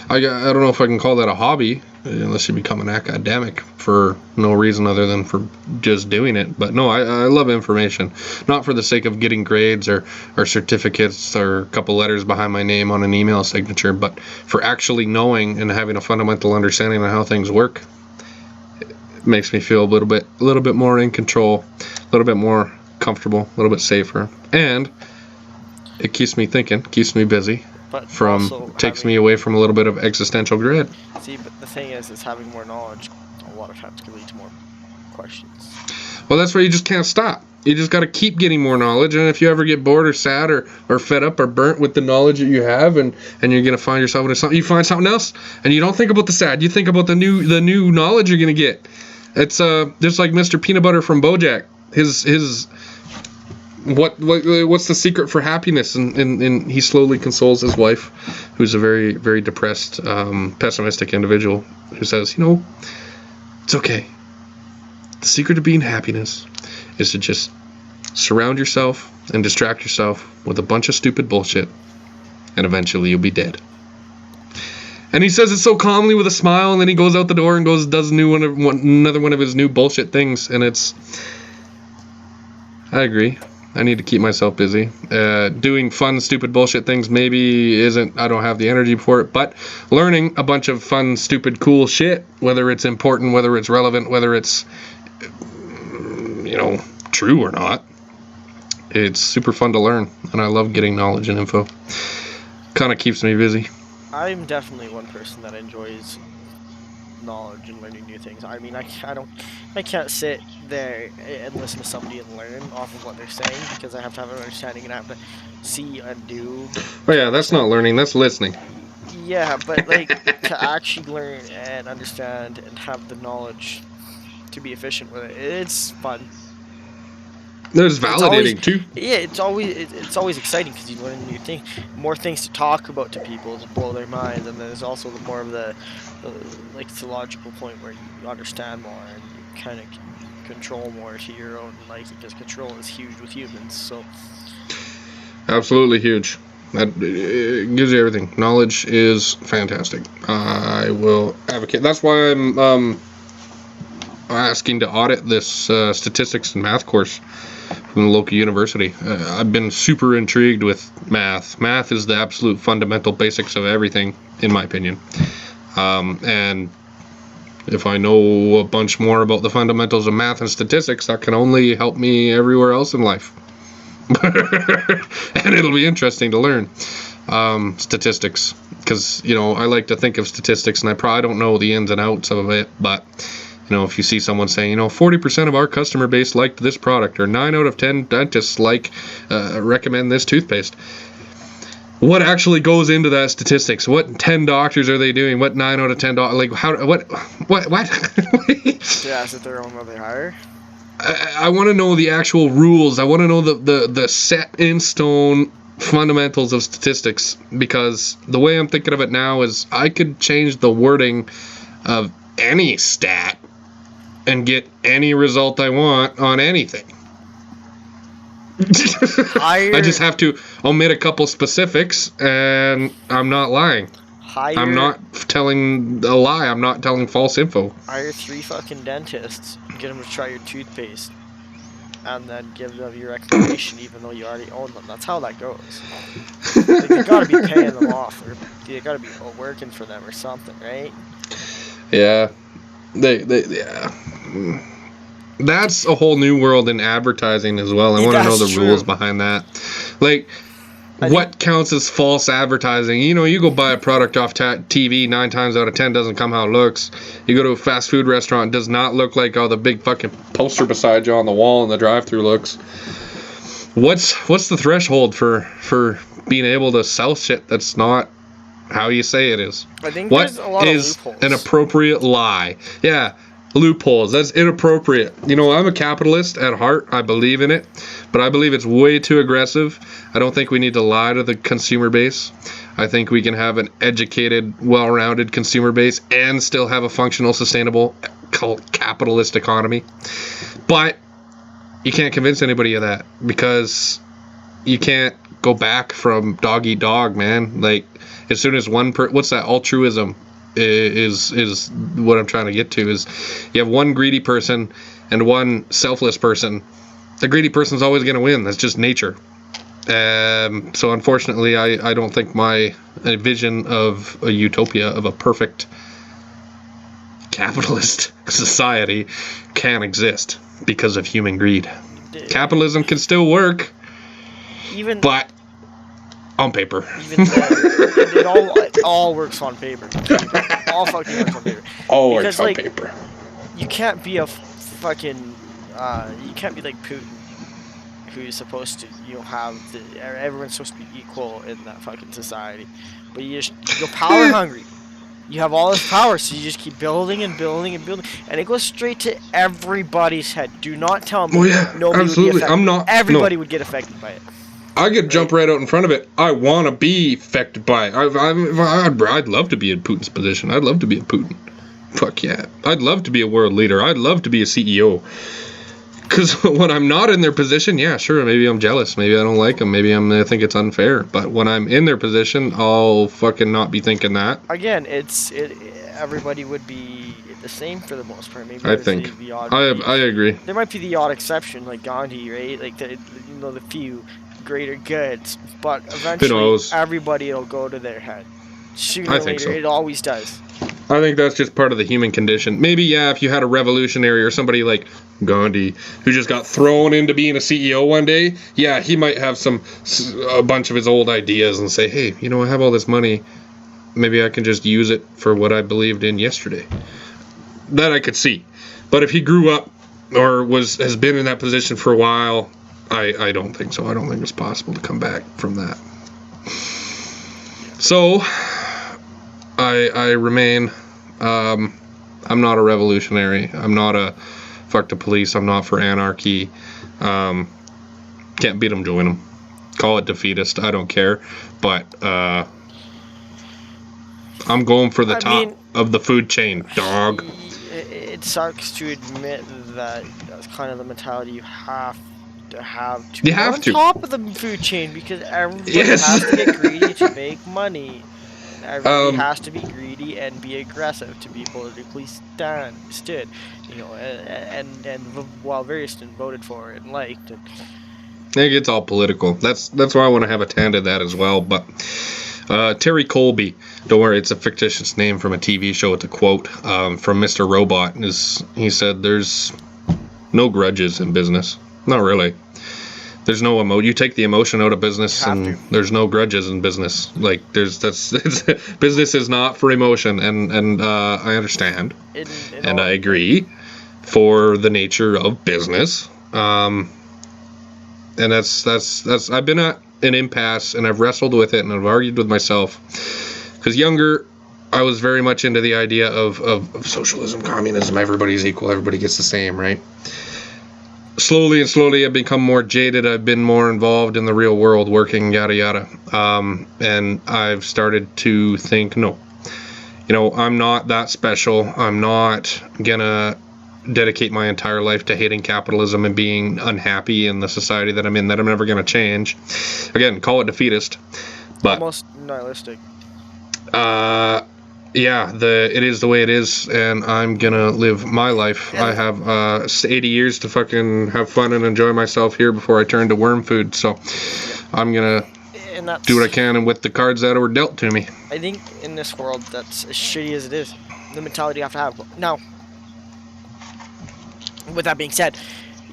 I don't know if I can call that a hobby, unless you become an academic for no reason other than for just doing it. But no, I love information. Not for the sake of getting grades or certificates or a couple letters behind my name on an email signature, but for actually knowing and having a fundamental understanding of how things work. It makes me feel a little bit more in control, a little bit more comfortable, a little bit safer. And it keeps me thinking, keeps me busy. But takes me away from a little bit of existential dread. See, but the thing is having more knowledge a lot of times can lead to more questions. Well, that's why you just can't stop. You just got to keep getting more knowledge, and if you ever get bored or sad or fed up or burnt with the knowledge that you have, and you're gonna find yourself into something, you find something else, and you don't think about the sad. You think about the new knowledge you're gonna get. It's just like Mr. Peanut Butter from BoJack. His what's the secret for happiness? And he slowly consoles his wife, who's a very, very depressed, pessimistic individual, who says, it's okay. The secret of being happiness is to just surround yourself and distract yourself with a bunch of stupid bullshit, and eventually you'll be dead. And he says it so calmly with a smile, and then he goes out the door and does another one of his new bullshit things, and I agree. I need to keep myself busy. Doing fun, stupid bullshit things I don't have the energy for it, but learning a bunch of fun, stupid, cool shit, whether it's important, whether it's relevant, whether it's, true or not, it's super fun to learn, and I love getting knowledge and info. Kind of keeps me busy. I'm definitely one person that enjoys knowledge and learning new things. I mean, I can't sit there and listen to somebody and learn off of what they're saying, because I have to have an understanding and I have to see and do. Oh yeah, that's not learning, that's listening. Yeah, but to actually learn and understand and have the knowledge to be efficient with it, it's fun. There's validating too. Yeah, it's always exciting, because you learn new things, more things to talk about to people to blow their minds, and there's also more of the theological point where you understand more and you kind of control more to your own liking, because control is huge with humans. So Absolutely huge. That it gives you everything. Knowledge is fantastic. I will advocate. That's why I'm asking to audit this statistics and math course from the local university. I've been super intrigued with math. Math is the absolute fundamental basics of everything, in my opinion. And if I know a bunch more about the fundamentals of math and statistics, that can only help me everywhere else in life. And it'll be interesting to learn statistics, because I like to think of statistics, and I probably don't know the ins and outs of it, but if you see someone saying 40% of our customer base liked this product, or 9 out of 10 dentists recommend this toothpaste, what actually goes into that statistics? What 10 doctors are they doing? What 9 out of 10 what yeah, is it their own that they hire? I want to know the actual rules. I want to know the set in stone fundamentals of statistics, because the way I'm thinking of it now is I could change the wording of any stat and get any result I want on anything. I just have to omit a couple specifics, and I'm not lying. I'm not telling a lie. I'm not telling false info. Hire 3 fucking dentists, get them to try your toothpaste, and then give them your recommendation even though you already own them. That's how that goes. Like, you gotta be paying them off, or you gotta be working for them or something, right? Yeah. Yeah. That's a whole new world in advertising as well. I want to know the rules behind that. Like, what counts as false advertising? You go buy a product off TV, 9 times out of 10 doesn't come how it looks. You go to a fast food restaurant, it does not look like how the big fucking poster beside you on the wall in the drive-thru looks. What's the threshold for being able to sell shit that's not how you say it is? I think there's a lot of loopholes. An appropriate lie? Yeah. Loopholes. That's inappropriate. I'm a capitalist at heart. I believe in it, but I believe it's way too aggressive. I don't think we need to lie to the consumer base. I think we can have an educated, well-rounded consumer base and still have a functional, sustainable capitalist economy. But you can't convince anybody of that, because you can't go back from dog eat dog, man. Like, as soon as what's that altruism? Is what I'm trying to get to, is you have one greedy person and one selfless person. The greedy person's always going to win. That's just nature. So unfortunately, I don't think my vision of a utopia, of a perfect capitalist society, can exist because of human greed. Capitalism can still work, but on paper. Even it all works on paper. All fucking works on paper. All works on paper. You can't be a fucking you can't be like Putin, who's supposed to have everyone's supposed to be equal in that fucking society, but you're power hungry. You have all this power, so you just keep building and building and building, and it goes straight to everybody's head. Do not tell me nobody absolutely. would get affected. Everybody would get affected by it. I could jump right out in front of it. I want to be affected by it. I'd love to be in Putin's position. I'd love to be a Putin. Fuck yeah. I'd love to be a world leader. I'd love to be a CEO. Because when I'm not in their position, yeah, sure, maybe I'm jealous. Maybe I don't like them. Maybe I think it's unfair. But when I'm in their position, I'll fucking not be thinking that. Again, everybody would be the same for the most part. Maybe I think. I agree. There might be the odd exception, like Gandhi, right? Like the few greater goods, but eventually everybody will go to their head. Sooner or later, it always does. I think that's just part of the human condition. Maybe, yeah, if you had a revolutionary or somebody like Gandhi who just got thrown into being a CEO one day, yeah, he might have a bunch of his old ideas and say, hey, I have all this money. Maybe I can just use it for what I believed in yesterday. That I could see. But if he grew up or has been in that position for a while, I don't think so. I don't think it's possible to come back from that. So, I remain, I'm not a revolutionary. I'm not a fuck the police. I'm not for anarchy. Can't beat them, join them. Call it defeatist. I don't care. But, I'm going for the top of the food chain, dog. it sucks to admit that that's kind of the mentality you have to You be have on to. top of the food chain because everybody Yes. has to get greedy to make money. Everybody Um, has to be greedy and be aggressive to be politically stood, you know, and while various voted for it and liked. And it gets all political. That's why I want to have a tan to that as well. But Terry Colby, don't worry, it's a fictitious name from a TV show. It's a quote from Mr. Robot. He said, "There's no grudges in business. Not really. There's no you take the emotion out of business, You have and to. there's no grudges in business. Like business is not for emotion, and I understand, and I agree for the nature of business. And that's I've been at an impasse, and I've wrestled with it, and I've argued with myself. Because younger, I was very much into the idea of socialism, communism, everybody's equal, everybody gets the same, right? Slowly and slowly, I've become more jaded. I've been more involved in the real world, working, yada yada, and I've started to think, no, I'm not that special. I'm not gonna dedicate my entire life to hating capitalism and being unhappy in the society that I'm in, that I'm never gonna change. Again, call it defeatist, but almost nihilistic. Yeah, it is the way it is, and I'm gonna live my life. I have 80 years to fucking have fun and enjoy myself here before I turn to worm food. So I'm gonna do what I can and with the cards that were dealt to me. I think in this world, that's as shitty as it is, the mentality you have to have. Now, with that being said,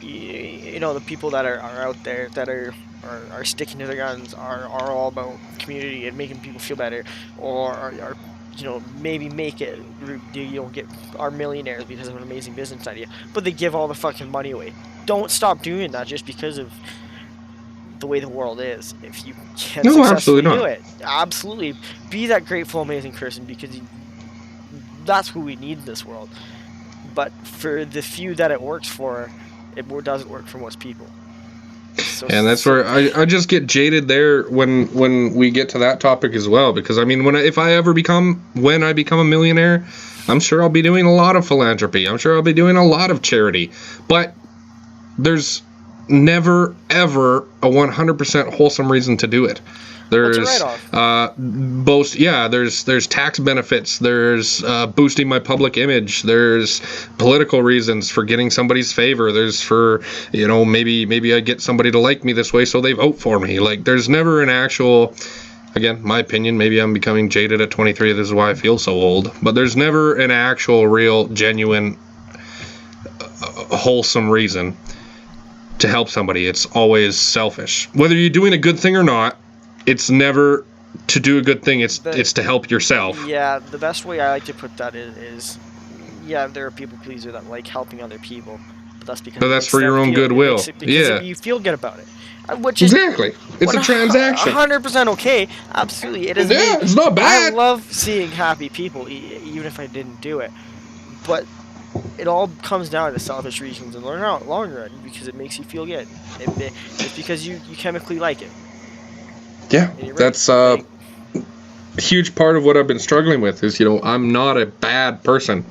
the people that are out there that are sticking to their guns are all about community and making people feel better, or are maybe make it, are millionaires because of an amazing business idea, but they give all the fucking money away. Don't stop doing that just because of the way the world is. If you can successfully do it, absolutely be that grateful, amazing person, because that's who we need in this world. But for the few that it works for, it doesn't work for most people. And that's where I just get jaded there when we get to that topic as well, because I mean, when I become a millionaire, I'm sure I'll be doing a lot of philanthropy. I'm sure I'll be doing a lot of charity, but there's never ever a 100% wholesome reason to do it. There's there's tax benefits, there's boosting my public image, there's political reasons for getting somebody's favor, there's for maybe I get somebody to like me this way so they vote for me. Like, there's never an actual, again, my opinion, maybe I'm becoming jaded at 23, this is why I feel so old, but there's never an actual real genuine wholesome reason to help somebody. It's always selfish, whether you're doing a good thing or not. It's never to do a good thing. It's to help yourself. Yeah, the best way I like to put that is there are people pleaser that like helping other people, but that's because that's for your own goodwill. Because you feel good about it, which is exactly. It's a transaction. 100% okay. Absolutely, it is. Yeah, it's not bad. I love seeing happy people, even if I didn't do it. But it all comes down to selfish reasons in the long run, because it makes you feel good. It's because you chemically like it. Yeah, that's a huge part of what I've been struggling with is, I'm not a bad person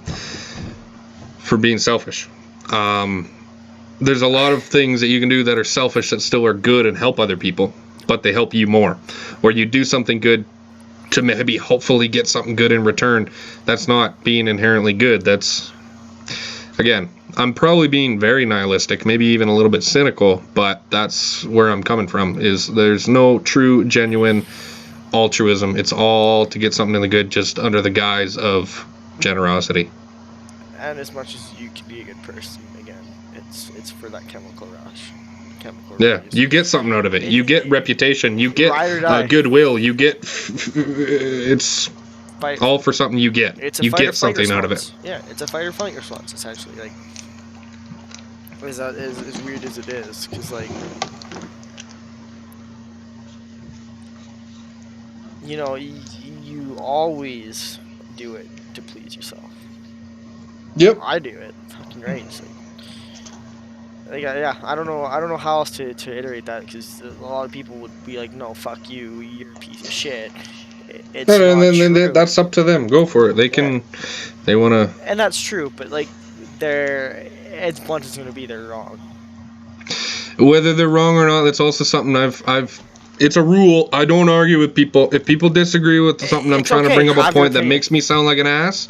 for being selfish. There's a lot of things that you can do that are selfish that still are good and help other people, but they help you more. Or you do something good to maybe hopefully get something good in return. That's not being inherently good. That's, again, I'm probably being very nihilistic, maybe even a little bit cynical, but that's where I'm coming from, is there's no true, genuine altruism. It's all to get something in the good, just under the guise of generosity. And as much as you can be a good person, again, it's for that chemical rush. Yeah, you get something out of it. You get reputation. You get goodwill. You get... it's... all for something you get. You get something out of it. Yeah, it's a fight or flight response, essentially. Like, is that as weird as it is? Because, like, you always do it to please yourself. Yep. I do it. Fucking right. So, I don't know how else to iterate that, because a lot of people would be like, no, fuck you, you're a piece of shit. It's not true. that's up to them. Go for it. They can. They want to. And that's true, but like, they're as blunt as going to be, they're wrong. Whether they're wrong or not, that's also something I've. It's a rule. I don't argue with people. If people disagree with something, I'm trying to bring up a point that makes me sound like an ass,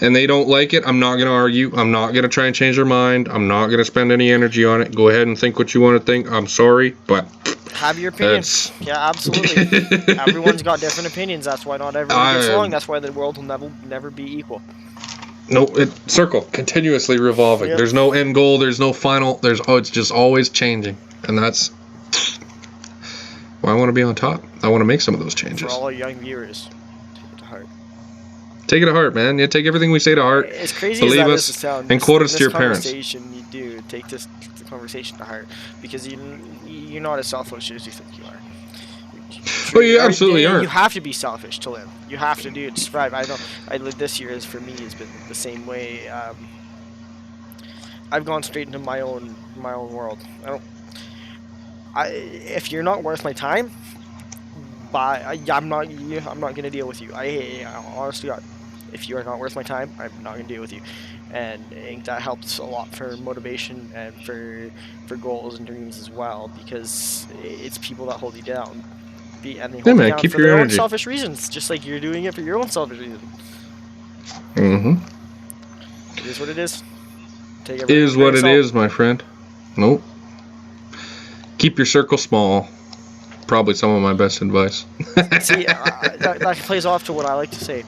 and they don't like it, I'm not going to argue. I'm not going to try and change their mind. I'm not going to spend any energy on it. Go ahead and think what you want to think. I'm sorry, but have your opinions. Yeah, absolutely. Everyone's got different opinions. That's why not everyone gets along. That's why the world will never be equal. No, circle continuously revolving. Yep. There's no end goal. There's no final. It's just always changing, and that's why I want to be on top. I want to make some of those changes. For all our young viewers, take it to heart. Take it to heart, man. Yeah, take everything we say to heart. As crazy believe as that us, is to sound, and quote us to your parents. You do take this conversation to heart because you're not as selfish as you think you are. Well, you absolutely aren't. You have to be selfish to live. You have to do it to survive. I lived this year for me has been the same way. I've gone straight into my own world. If you're not worth my time, I'm not gonna deal with you. I honestly, if you are not worth my time, I'm not gonna deal with you. And I think that helps a lot for motivation and for goals and dreams as well, because it's people that hold you down. And they hold you down keep for your their energy. own selfish reasons, just like you're doing it for your own selfish reasons. Mm-hmm. It is what it is. It is what it is, my friend. Nope. Keep your circle small. Probably some of my best advice. See, that plays off to what I like to say.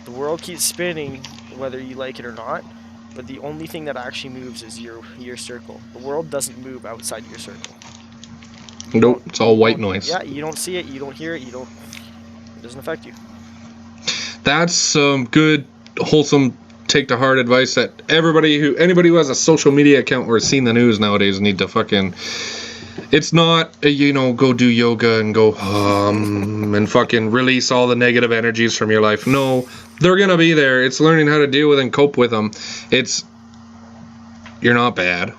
The world keeps spinning, whether you like it or not, but the only thing that actually moves is your circle. The world doesn't move outside your circle. Nope, it's all white noise. Yeah, you don't see it, you don't hear it, it doesn't affect you. That's some good, wholesome, take to heart advice that anybody who has a social media account or has seen the news nowadays need to fucking. It's not, go do yoga and go and fucking release all the negative energies from your life. No, they're gonna be there. It's learning how to deal with and cope with them. You're not bad.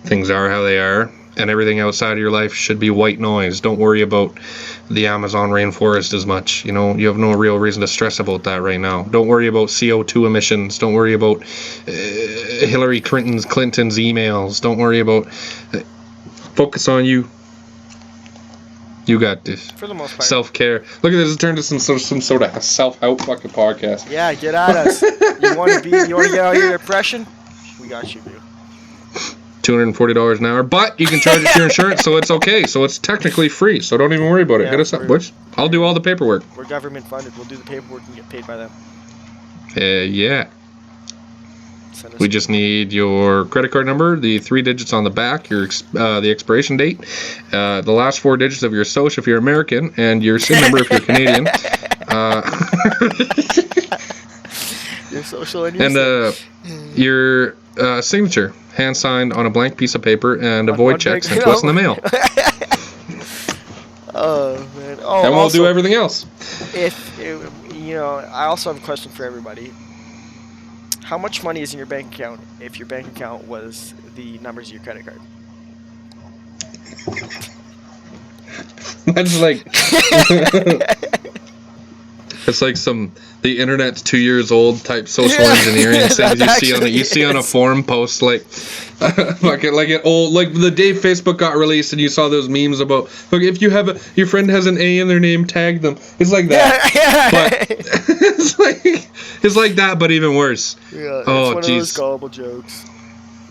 Things are how they are. And everything outside of your life should be white noise. Don't worry about the Amazon rainforest as much. You have no real reason to stress about that right now. Don't worry about CO2 emissions. Don't worry about Hillary Clinton's emails. Don't worry about... focus on you. You got this. For the most part. Self-care. Look at this. It's turned to some sort of self-help fucking podcast. Yeah, get at us. You want to get out of your depression? We got you, dude. $240 an hour, but you can charge it to your insurance, so it's okay. So it's technically free, so don't even worry about it. Yeah, hit us up, Butch. I'll do all the paperwork. We're government funded. We'll do the paperwork and get paid by them. Yeah. We just need your credit card number, the 3 digits on the back, the expiration date, the last 4 digits of your social if you're American, and your SIN number if you're Canadian. Your social and your your signature, hand signed on a blank piece of paper, and a void check sent to us in the mail. Oh man! And we'll do everything else. I also have a question for everybody. How much money is in your bank account if your bank account was the numbers of your credit card? That's like... It's like the internet's 2 years old type social engineering things you see on a forum post like the day Facebook got released and you saw those memes about if you have your friend has an A in their name, tag them. It's like that. But it's like that, but even worse. Yeah, it's one of those gullible jokes.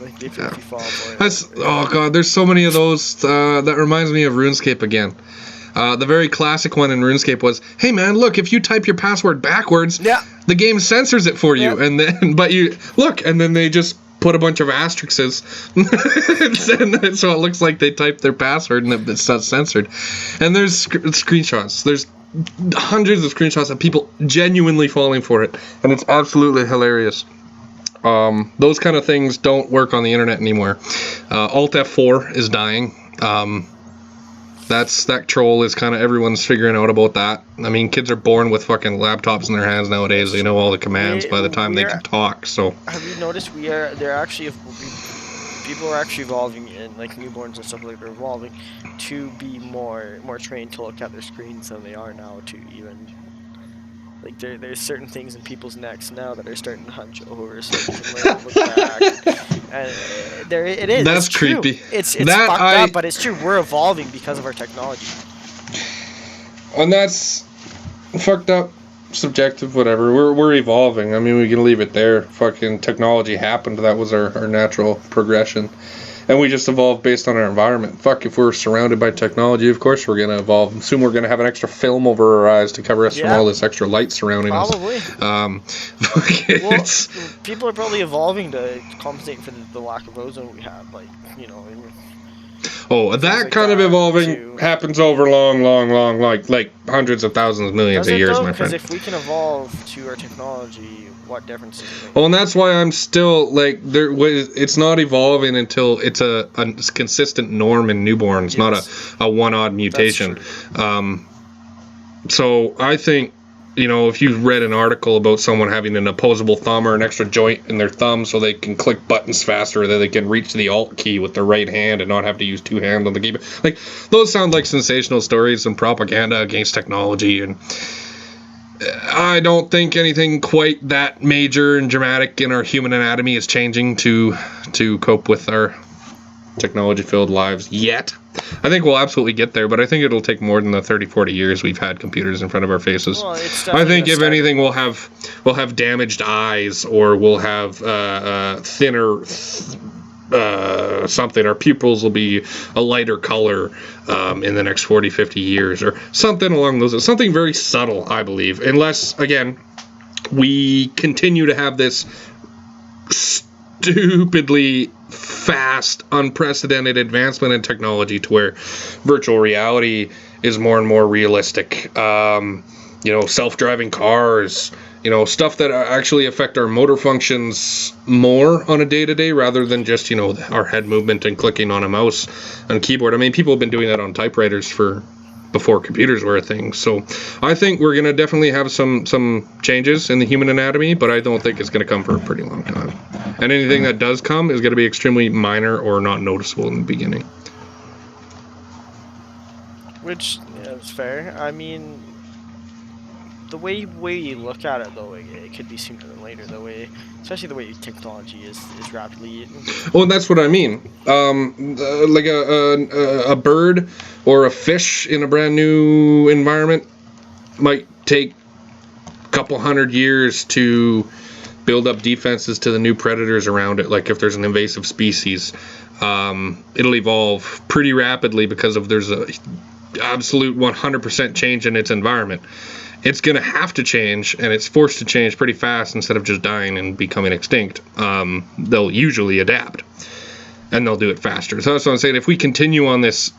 Like if you fall for it. Oh god, there's so many of those. That reminds me of RuneScape again. The very classic one in RuneScape was, hey man, look, if you type your password backwards, the game censors it for you, and then they just put a bunch of asterisks, so it looks like they typed their password and it's not censored. And there's screenshots. There's hundreds of screenshots of people genuinely falling for it, and it's absolutely hilarious. Those kind of things don't work on the internet anymore. Alt F4 is dying. That troll is kind of everyone's figuring out about that. I mean, kids are born with fucking laptops in their hands nowadays. They know all the commands by the time they can talk. So have you noticed there are actually people are actually evolving, and like newborns and stuff like they're evolving to be more trained to look at their screens than they are now. To even like there's certain things in people's necks now that are starting to hunch over, so they can learn to look back. And there it is. That's it's true. creepy. It's That fucked I- up, but it's true. We're evolving because of our technology. And that's fucked up, subjective, whatever. We're evolving. I mean, we can leave it there. Fucking technology happened. That was our natural progression. And we just evolved based on our environment. Fuck, if we're surrounded by technology, of course we're going to evolve. Soon we're going to have an extra film over our eyes to cover us from Yeah. all this extra light surrounding Probably. us. Well, It's, people are probably evolving to compensate for the lack of ozone we have. Like, you know, oh, that like kind of that, evolving too. happens over long, like hundreds of thousands, millions does of it years, though? my Because friend. if we can evolve to our technology, what difference does it make? Well, and that's why I'm still like it's not evolving until it's a consistent norm in newborns, not a one odd mutation. true. So I think, you know, if you've read an article about someone having an opposable thumb or an extra joint in their thumb so they can click buttons faster, or that they can reach the alt key with their right hand and not have to use two hands on the keyboard, like those sound like sensational stories and propaganda against technology, and I don't think anything quite that major and dramatic in our human anatomy is changing to cope with our technology-filled lives yet. I think we'll absolutely get there, but I think it'll take more than the 30, 40 years we've had computers in front of our faces. Well, it's I think definitely if gonna anything, we'll have damaged eyes, or we'll have thinner something. Our pupils will be a lighter color in the next 40, 50 years, or something along those. Something very subtle, I believe, unless again we continue to have this stupidly fast, unprecedented advancement in technology to where virtual reality is more and more realistic. You know, self-driving cars, you know, stuff that actually affect our motor functions more on a day-to-day rather than just, you know, our head movement and clicking on a mouse and keyboard. I mean, people have been doing that on typewriters before computers were a thing. So I think we're going to definitely have some changes in the human anatomy, but I don't think it's going to come for a pretty long time. And anything that does come is going to be extremely minor or not noticeable in the beginning. Which is fair. I mean, the way you look at it, though, it could be sooner than later. Especially the way technology is rapidly. Oh, and that's what I mean. Like a bird or a fish in a brand new environment might take a couple hundred years to build up defenses to the new predators around it. Like if there's an invasive species, it'll evolve pretty rapidly because there's a absolute 100% change in its environment. It's going to have to change, and it's forced to change pretty fast instead of just dying and becoming extinct. They'll usually adapt, and they'll do it faster. So that's what I'm saying. If we continue on this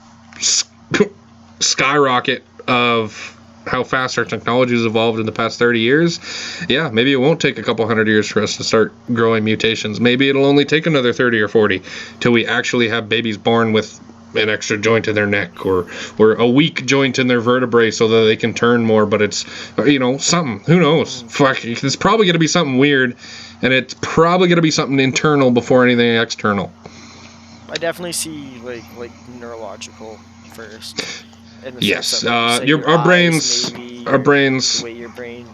skyrocket of how fast our technology has evolved in the past 30 years, yeah, maybe it won't take a couple hundred years for us to start growing mutations. Maybe it'll only take another 30 or 40 till we actually have babies born with an extra joint in their neck or a weak joint in their vertebrae so that they can turn more, but it's, you know, something, who knows. Fuck, it's probably going to be something weird, and it's probably going to be something internal before anything external. I definitely see like neurological first. In the Yes, sense that, like, our eyes, brains the way your brain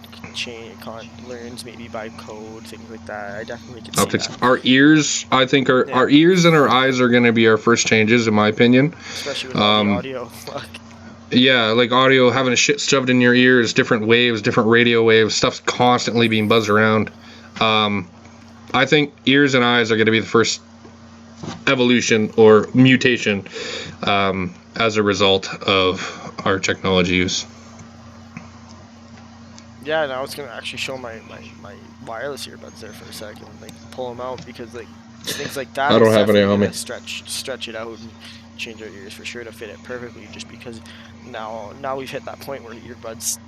learns maybe by code, things like that. I definitely can I see think that. our ears, I think our ears and our eyes are going to be our first changes, in my opinion. Especially with all the audio. Fuck. Yeah, like audio, having a shit shoved in your ears, different waves, different radio waves, stuff's constantly being buzzed around. I think ears and eyes are going to be the first evolution or mutation as a result of our technology use. Yeah, now it's gonna actually show my wireless earbuds there for a second, like pull them out because like things like that. I don't is have any definitely on me. gonna Stretch it out and change our ears for sure to fit it perfectly. Just because now we've hit that point where earbuds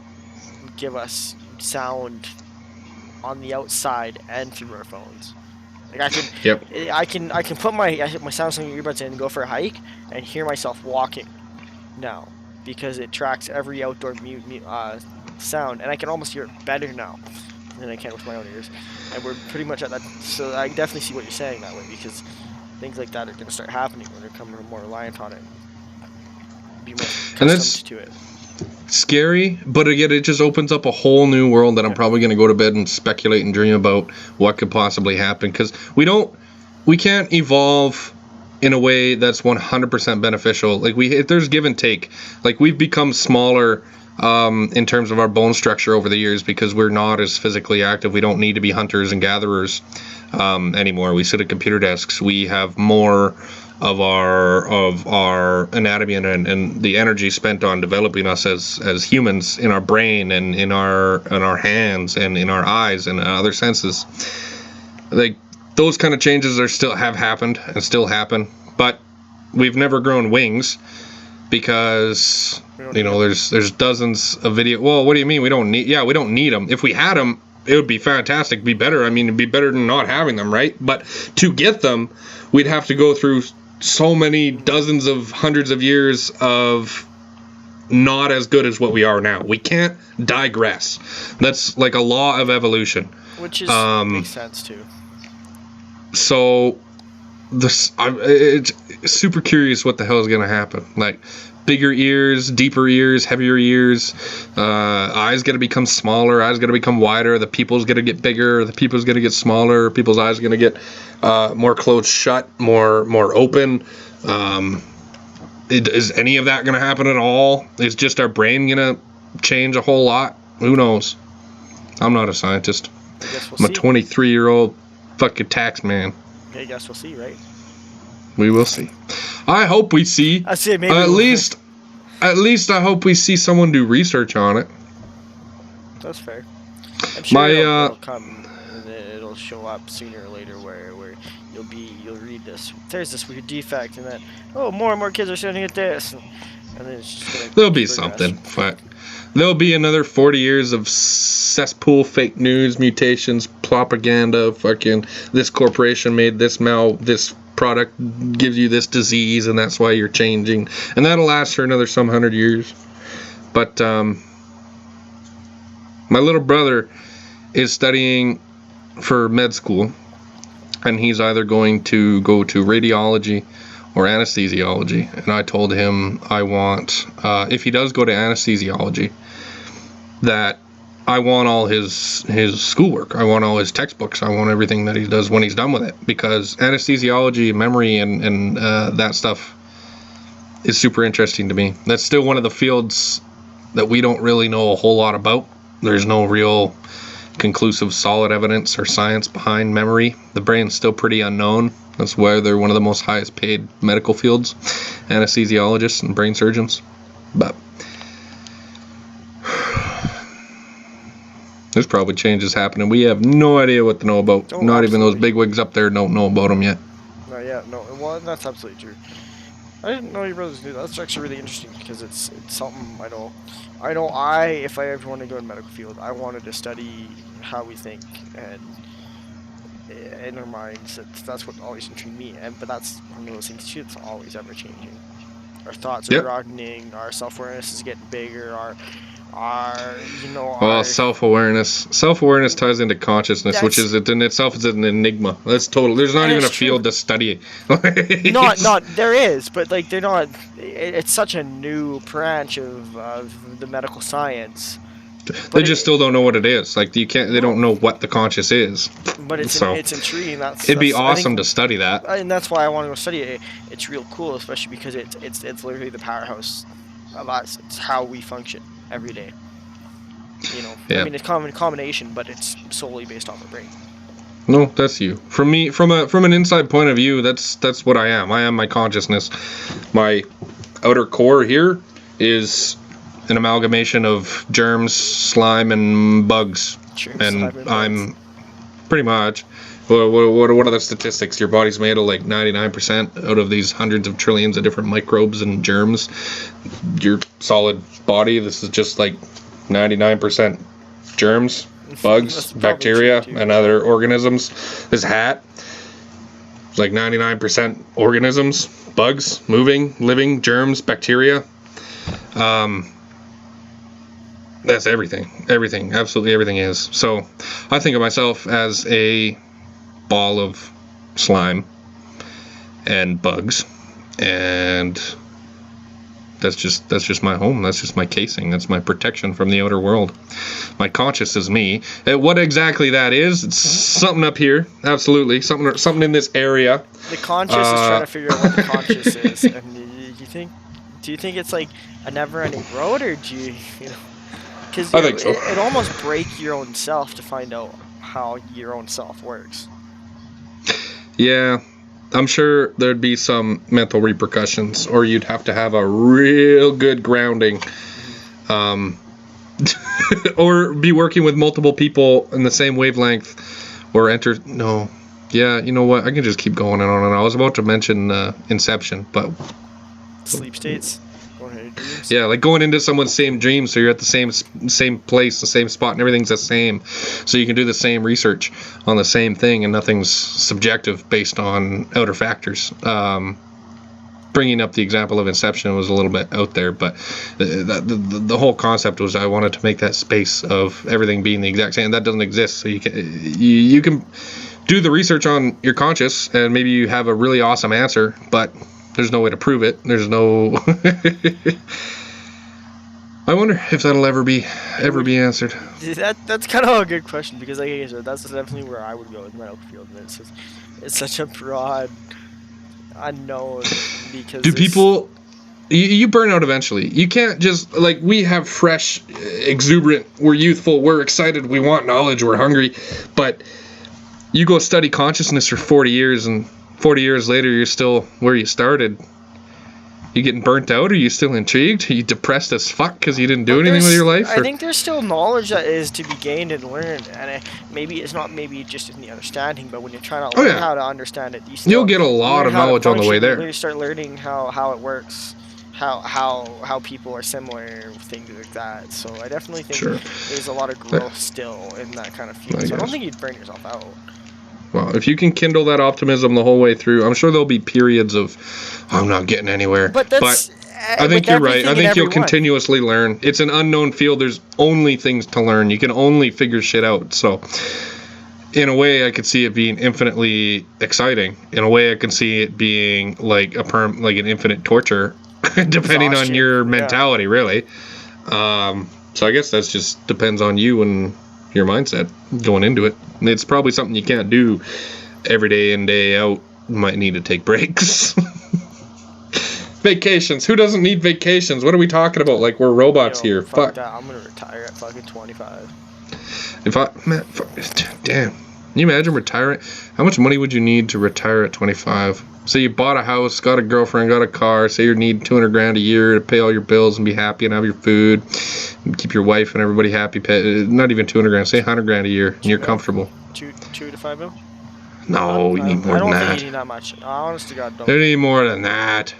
give us sound on the outside and through our phones. Like I can put my Samsung earbuds in and go for a hike and hear myself walking now because it tracks every outdoor sound, and I can almost hear it better now than I can with my own ears. And we're pretty much at that. So I definitely see what you're saying that way because things like that are going to start happening. We're going to become more reliant on it, be more And that's accustomed to it. scary, but again, it just opens up a whole new world that I'm probably going to go to bed and speculate and dream about what could possibly happen, because we can't evolve in a way that's 100% beneficial. Like there's give and take. Like we've become smaller in terms of our bone structure over the years because we're not as physically active. We don't need to be hunters and gatherers anymore. We sit at computer desks. We have more of our anatomy and the energy spent on developing us as humans in our brain and in our hands and in our eyes and other senses. Like those kind of changes have happened and still happen, but we've never grown wings because there's dozens of video. Well, what do you mean we don't need? Yeah, we don't need them. If we had them, it would be fantastic, be better. I mean, it'd be better than not having them, right? But to get them, we'd have to go through so many dozens of hundreds of years of not as good as what we are now. We can't digress. That's like a law of evolution. Which is makes sense too. So it's super curious what the hell is going to happen. Like bigger ears, deeper ears, heavier ears, eyes going to become smaller, eyes going to become wider, the pupils going to get bigger, the pupils going to get smaller, people's eyes are going to get more closed shut, more open. Is any of that going to happen at all? Is just our brain going to change a whole lot? Who knows? I'm not a scientist. I guess we'll I'm a 23-year-old fucking tax man. I guess we'll see, right? We will see. I hope we see. I see. Maybe at least I hope we see someone do research on it. That's fair. I'm sure it'll come. And it'll show up sooner or later where you'll read this. There's this weird defect, and then more and more kids are starting to get this, and then it's just gonna. There'll be something, but there'll be another 40 years of cesspool fake news, mutations, propaganda. Fucking this corporation made this product gives you this disease, and that's why you're changing, and that'll last for another some 100 years. But my little brother is studying for med school, and he's either going to go to radiology or anesthesiology. And I told him I want, if he does go to anesthesiology, that I want all his schoolwork. I want all his textbooks. I want everything that he does when he's done with it, because anesthesiology, memory, and that stuff is super interesting to me. That's still one of the fields that we don't really know a whole lot about. There's no real conclusive solid evidence or science behind memory. The brain's still pretty unknown. That's why they're one of the most highest paid medical fields, anesthesiologists and brain surgeons. But there's probably changes happening. We have no idea what to know about. Not even those bigwigs up there don't know about them yet. No, yeah, no. Well, that's absolutely true. I didn't know your brothers knew that. That's actually really interesting because it's something I know. If I ever want to go in the medical field, I wanted to study how we think and in our minds. That's what always intrigued me. But that's one of those things too. It's always ever changing. Our thoughts are broadening. Our self-awareness is getting bigger. Self-awareness ties into consciousness, which is in itself is an enigma. That's total. There's not even a field to study. not there is, but like they're not. It's such a new branch of the medical science. They just still don't know what it is. Like you can't. They don't know what the conscious is. But it's intriguing. It'd be awesome to study that. And that's why I want to go study it. It's real cool, especially because it's literally the powerhouse of us. It's how we function every day. I mean, it's a combination, but it's solely based off the brain. No, that's you. From me, from an inside point of view, that's what I am. I am my consciousness. My outer core here is an amalgamation of germs, slime, and bugs. I'm pretty much. What are the statistics? Your body's made of like 99% out of these hundreds of trillions of different microbes and germs. Your solid body, this is just like 99% germs, bugs, bacteria, and other organisms. This hat is like 99% organisms, bugs, moving, living, germs, bacteria. That's everything. Everything. Absolutely everything is. So I think of myself as a ball of slime. and bugs, and that's just my home. That's just my casing. That's my protection from the outer world. My conscious is me. What exactly that is? It's something up here. Absolutely, something in this area. The conscious is trying to figure out what the conscious is, and do you think it's like a never-ending road, or do you know? Because I think so. It almost break your own self to find out how your own self works. Yeah, I'm sure there'd be some mental repercussions, or you'd have to have a real good grounding, or be working with multiple people in the same wavelength, or Yeah, you know what? I can just keep going on and on. I was about to mention Inception, but Sleep states. Going into dreams. yeah, like going into someone's same dream, so you're at the same place, the same spot, and everything's the same. So you can do the same research on the same thing, and nothing's subjective based on outer factors. Bringing up the example of Inception was a little bit out there, but the whole concept was I wanted to make that space of everything being the exact same. That doesn't exist, so you can do the research on your conscious, and maybe you have a really awesome answer, but there's no way to prove it. There's no. I wonder if that'll ever be answered. That's kind of a good question, because like I said, that's definitely where I would go with medical field. And it's such a broad unknown, because do people? You burn out eventually. You can't just, like, we have fresh, exuberant, we're youthful, we're excited, we want knowledge, we're hungry, but you go study consciousness for 40 years, and 40 years later you're still where you started. You getting burnt out? Are you still intrigued? Are you depressed as fuck because you didn't do anything with your life? I think there's still knowledge that is to be gained and learned, and maybe it's not just in the understanding, but when you're trying to learn how to understand it, you'll get a lot of knowledge on the way there. You start learning how it works, how people are similar, things like that. So I definitely think there's a lot of growth still in that kind of field. So I don't think you'd burn yourself out. Well, if you can kindle that optimism the whole way through, I'm sure there'll be periods of, I'm not getting anywhere. But I think you're right. I think you'll continuously learn. It's an unknown field. There's only things to learn. You can only figure shit out. So, in a way, I could see it being infinitely exciting. In a way, I can see it being like like an infinite torture, depending on your mentality, really. So I guess that just depends on you and your mindset going into it. It's probably something you can't do every day in, day out. You might need to take breaks. Vacations. Who doesn't need vacations? What are we talking about? Like we're robots here. Fuck that. I'm gonna retire at fucking 25. Damn. Can you imagine retiring? How much money would you need to retire at 25? Say you bought a house, got a girlfriend, got a car. Say you need $200,000 a year to pay all your bills and be happy and have your food, and keep your wife and everybody happy. Not even $200,000. Say $100,000 a year, and you're comfortable. 2 to 5 mil? No, you need more than that. I don't think you need that much. Honest to God, don't. You need more than that.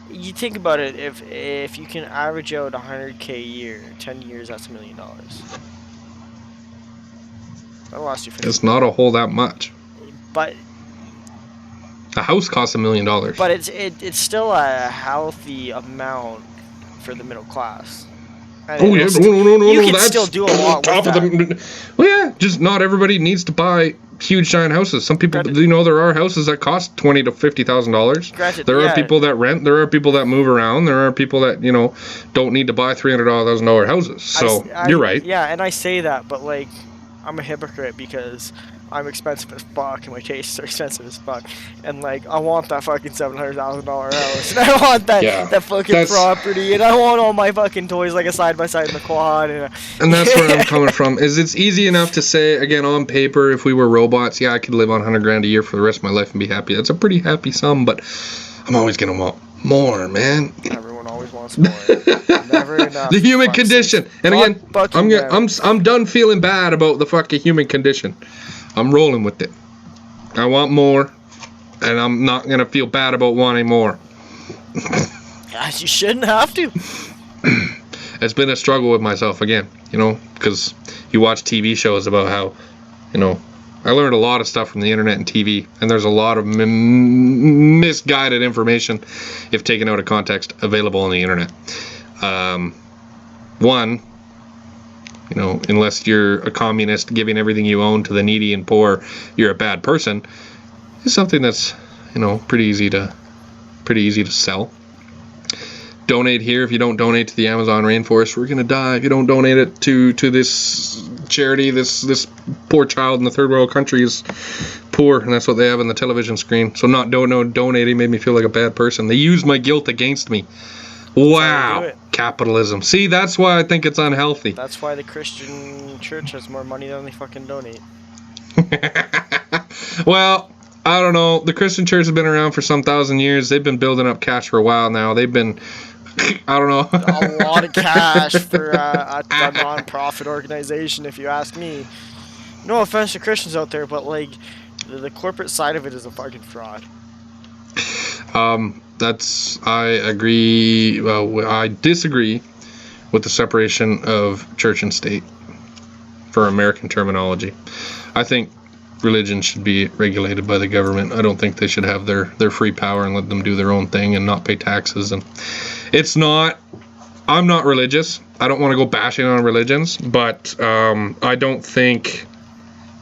You think about it. If you can average out $100K a year, 10 years, that's $1 million. That'll last you for. It's not a whole that much. But a house costs $1 million. But it's still a healthy amount for the middle class. And no! You can still do a lot with that. Well, yeah, just not everybody needs to buy huge giant houses. Some people, there are houses that cost $20,000 to $50,000. There are people that rent. There are people that move around. There are people that don't need to buy $300,000 houses. So you're right. Yeah, and I say that, but like, I'm a hypocrite because I'm expensive as fuck and my tastes are expensive as fuck, and like I want that fucking $700,000 house, and I want that fucking property, and I want all my fucking toys like a side by side in the quad, and that's where I'm coming from. Is it's easy enough to say, again, on paper, if we were robots, I could live on $100,000 a year for the rest of my life and be happy. That's a pretty happy sum, but I'm always gonna want more, man. Everyone always wants more. Never enough. The human condition, and again, I'm done feeling bad about the fucking human condition. I'm rolling with it. I want more, and I'm not going to feel bad about wanting more. Gosh, you shouldn't have to. It's been a struggle with myself again, because you watch TV shows about how, I learned a lot of stuff from the internet and TV, and there's a lot of misguided information, if taken out of context, available on the internet. Unless you're a communist giving everything you own to the needy and poor, you're a bad person. is something that's, pretty easy to sell. Donate here. If you don't donate to the Amazon rainforest, we're gonna die. If you don't donate it to this charity, this poor child in the third world country is poor, and that's what they have on the television screen. So not donating made me feel like a bad person. They used my guilt against me. Wow, capitalism. See, that's why I think it's unhealthy. That's why the Christian church has more money than they fucking donate. Well, I don't know. The Christian church has been around for some thousand years. They've been building up cash for a while now. They've been, I don't know. A lot of cash for a non-profit organization, if you ask me. No offense to Christians out there, but like the corporate side of it is a fucking fraud. I agree. Well, I disagree with the separation of church and state for American terminology. I think religion should be regulated by the government. I don't think they should have their free power and let them do their own thing and not pay taxes. And I'm not religious. I don't want to go bashing on religions, but I don't think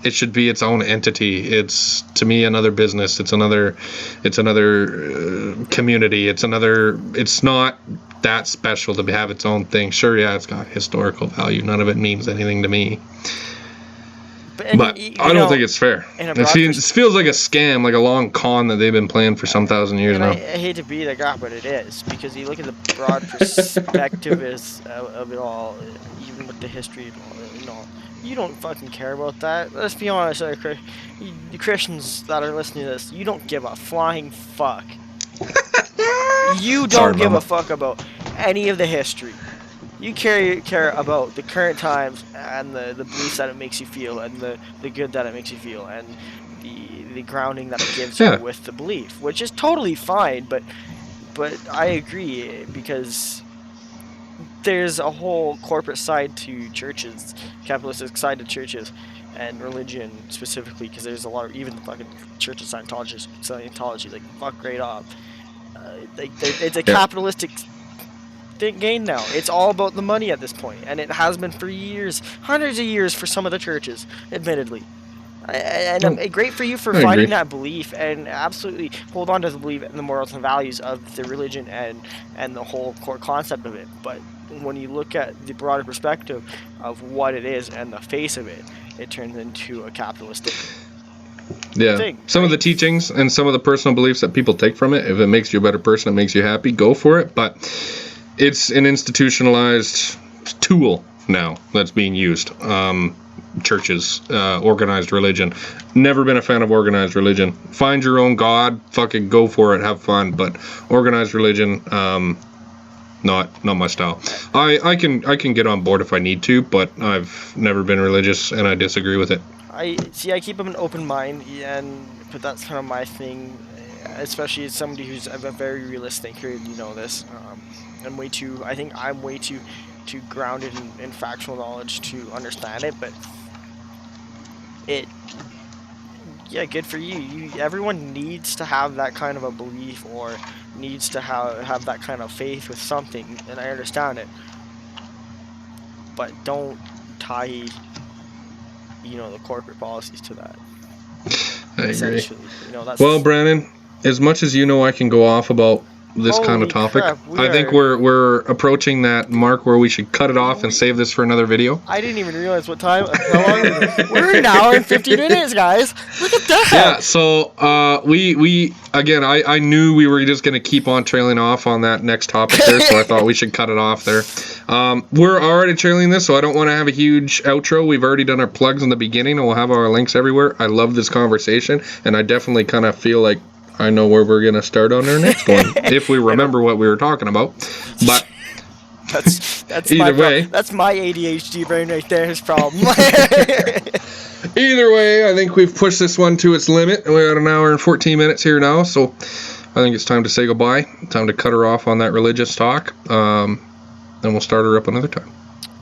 it should be its own entity. It's, to me, another business. It's another community. It's not that special to have its own thing. Sure, yeah, it's got historical value. None of it means anything to me. But I don't think it's fair. It feels like a scam, like a long con that they've been playing for some thousand years now. I hate to be the guy, but it is, because you look at the broad perspective of it all, even with the history and all, you don't fucking care about that. Let's be honest, the Christians that are listening to this, you don't give a flying fuck. You don't give a fuck about any of the history. You care about the current times and the beliefs that it makes you feel, and the good that it makes you feel, and the grounding that it gives you with the belief, which is totally fine. But I agree, because there's a whole corporate side to churches, capitalistic side to churches, and religion specifically, because there's a lot of, even the fucking Church of Scientology, like, fuck right off. It's a capitalistic gain now. It's all about the money at this point, and it has been for years, hundreds of years for some of the churches, admittedly. And great for you for finding that belief, and absolutely hold on to the belief and the morals and values of the religion and the whole core concept of it. But when you look at the broader perspective of what it is and the face of it, it turns into a capitalistic thing. Some of the teachings and some of the personal beliefs that people take from it, if it makes you a better person, it makes you happy, go for it. But it's an institutionalized tool now that's being used. Churches, organized religion. Never been a fan of organized religion. Find your own God, fucking go for it, have fun. But organized religion, not my style. I can get on board if I need to, but I've never been religious, and I disagree with it. I keep an open mind, but that's kind of my thing, especially as somebody who's a very realistic thinker. You know this. I'm way too grounded in factual knowledge to understand it, but good for you. Everyone needs to have that kind of a belief, or needs to have that kind of faith with something, and I understand it, but don't tie the corporate policies to that. I agree. Well, Brandon, as much as I can go off about this kind of topic. Crap, I think we're approaching that mark where we should cut it off and save this for another video. I didn't even realize what time. How long is it? We're an hour and 50 minutes, guys. Look at that. Yeah. So we again, I knew we were just gonna keep on trailing off on that next topic there, so I thought we should cut it off there. We're already trailing this, so I don't want to have a huge outro. We've already done our plugs in the beginning, and we'll have our links everywhere. I love this conversation, and I definitely kind of feel like I know where we're going to start on our next one, if we remember what we were talking about. But that's either way, that's my ADHD brain right there, his problem. Either way, I think we've pushed this one to its limit. We're at an hour and 14 minutes here now, so I think it's time to say goodbye. Time to cut her off on that religious talk, and we'll start her up another time.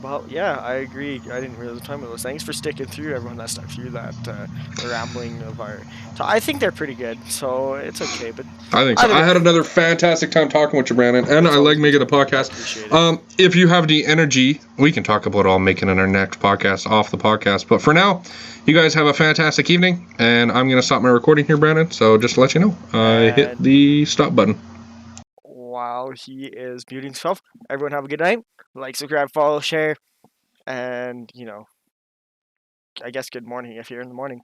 Bye. Well, yeah, I agree. I didn't realize the time it was. Thanks for sticking through, everyone that stuck through that. The rambling of our. So I think they're pretty good, so it's okay. But I think so. either I way, had another fantastic time talking with you, Brandon, and it's I like always making the good. I podcast. appreciate it. If you have the energy, we can talk about all making in our next podcast off the podcast. But for now, you guys have a fantastic evening, and I'm going to stop my recording here, Brandon. So just to let you know, I hit And the stop button. while he is muting himself, everyone have a good night. Like, subscribe, follow, share, and I guess good morning if you're in the morning.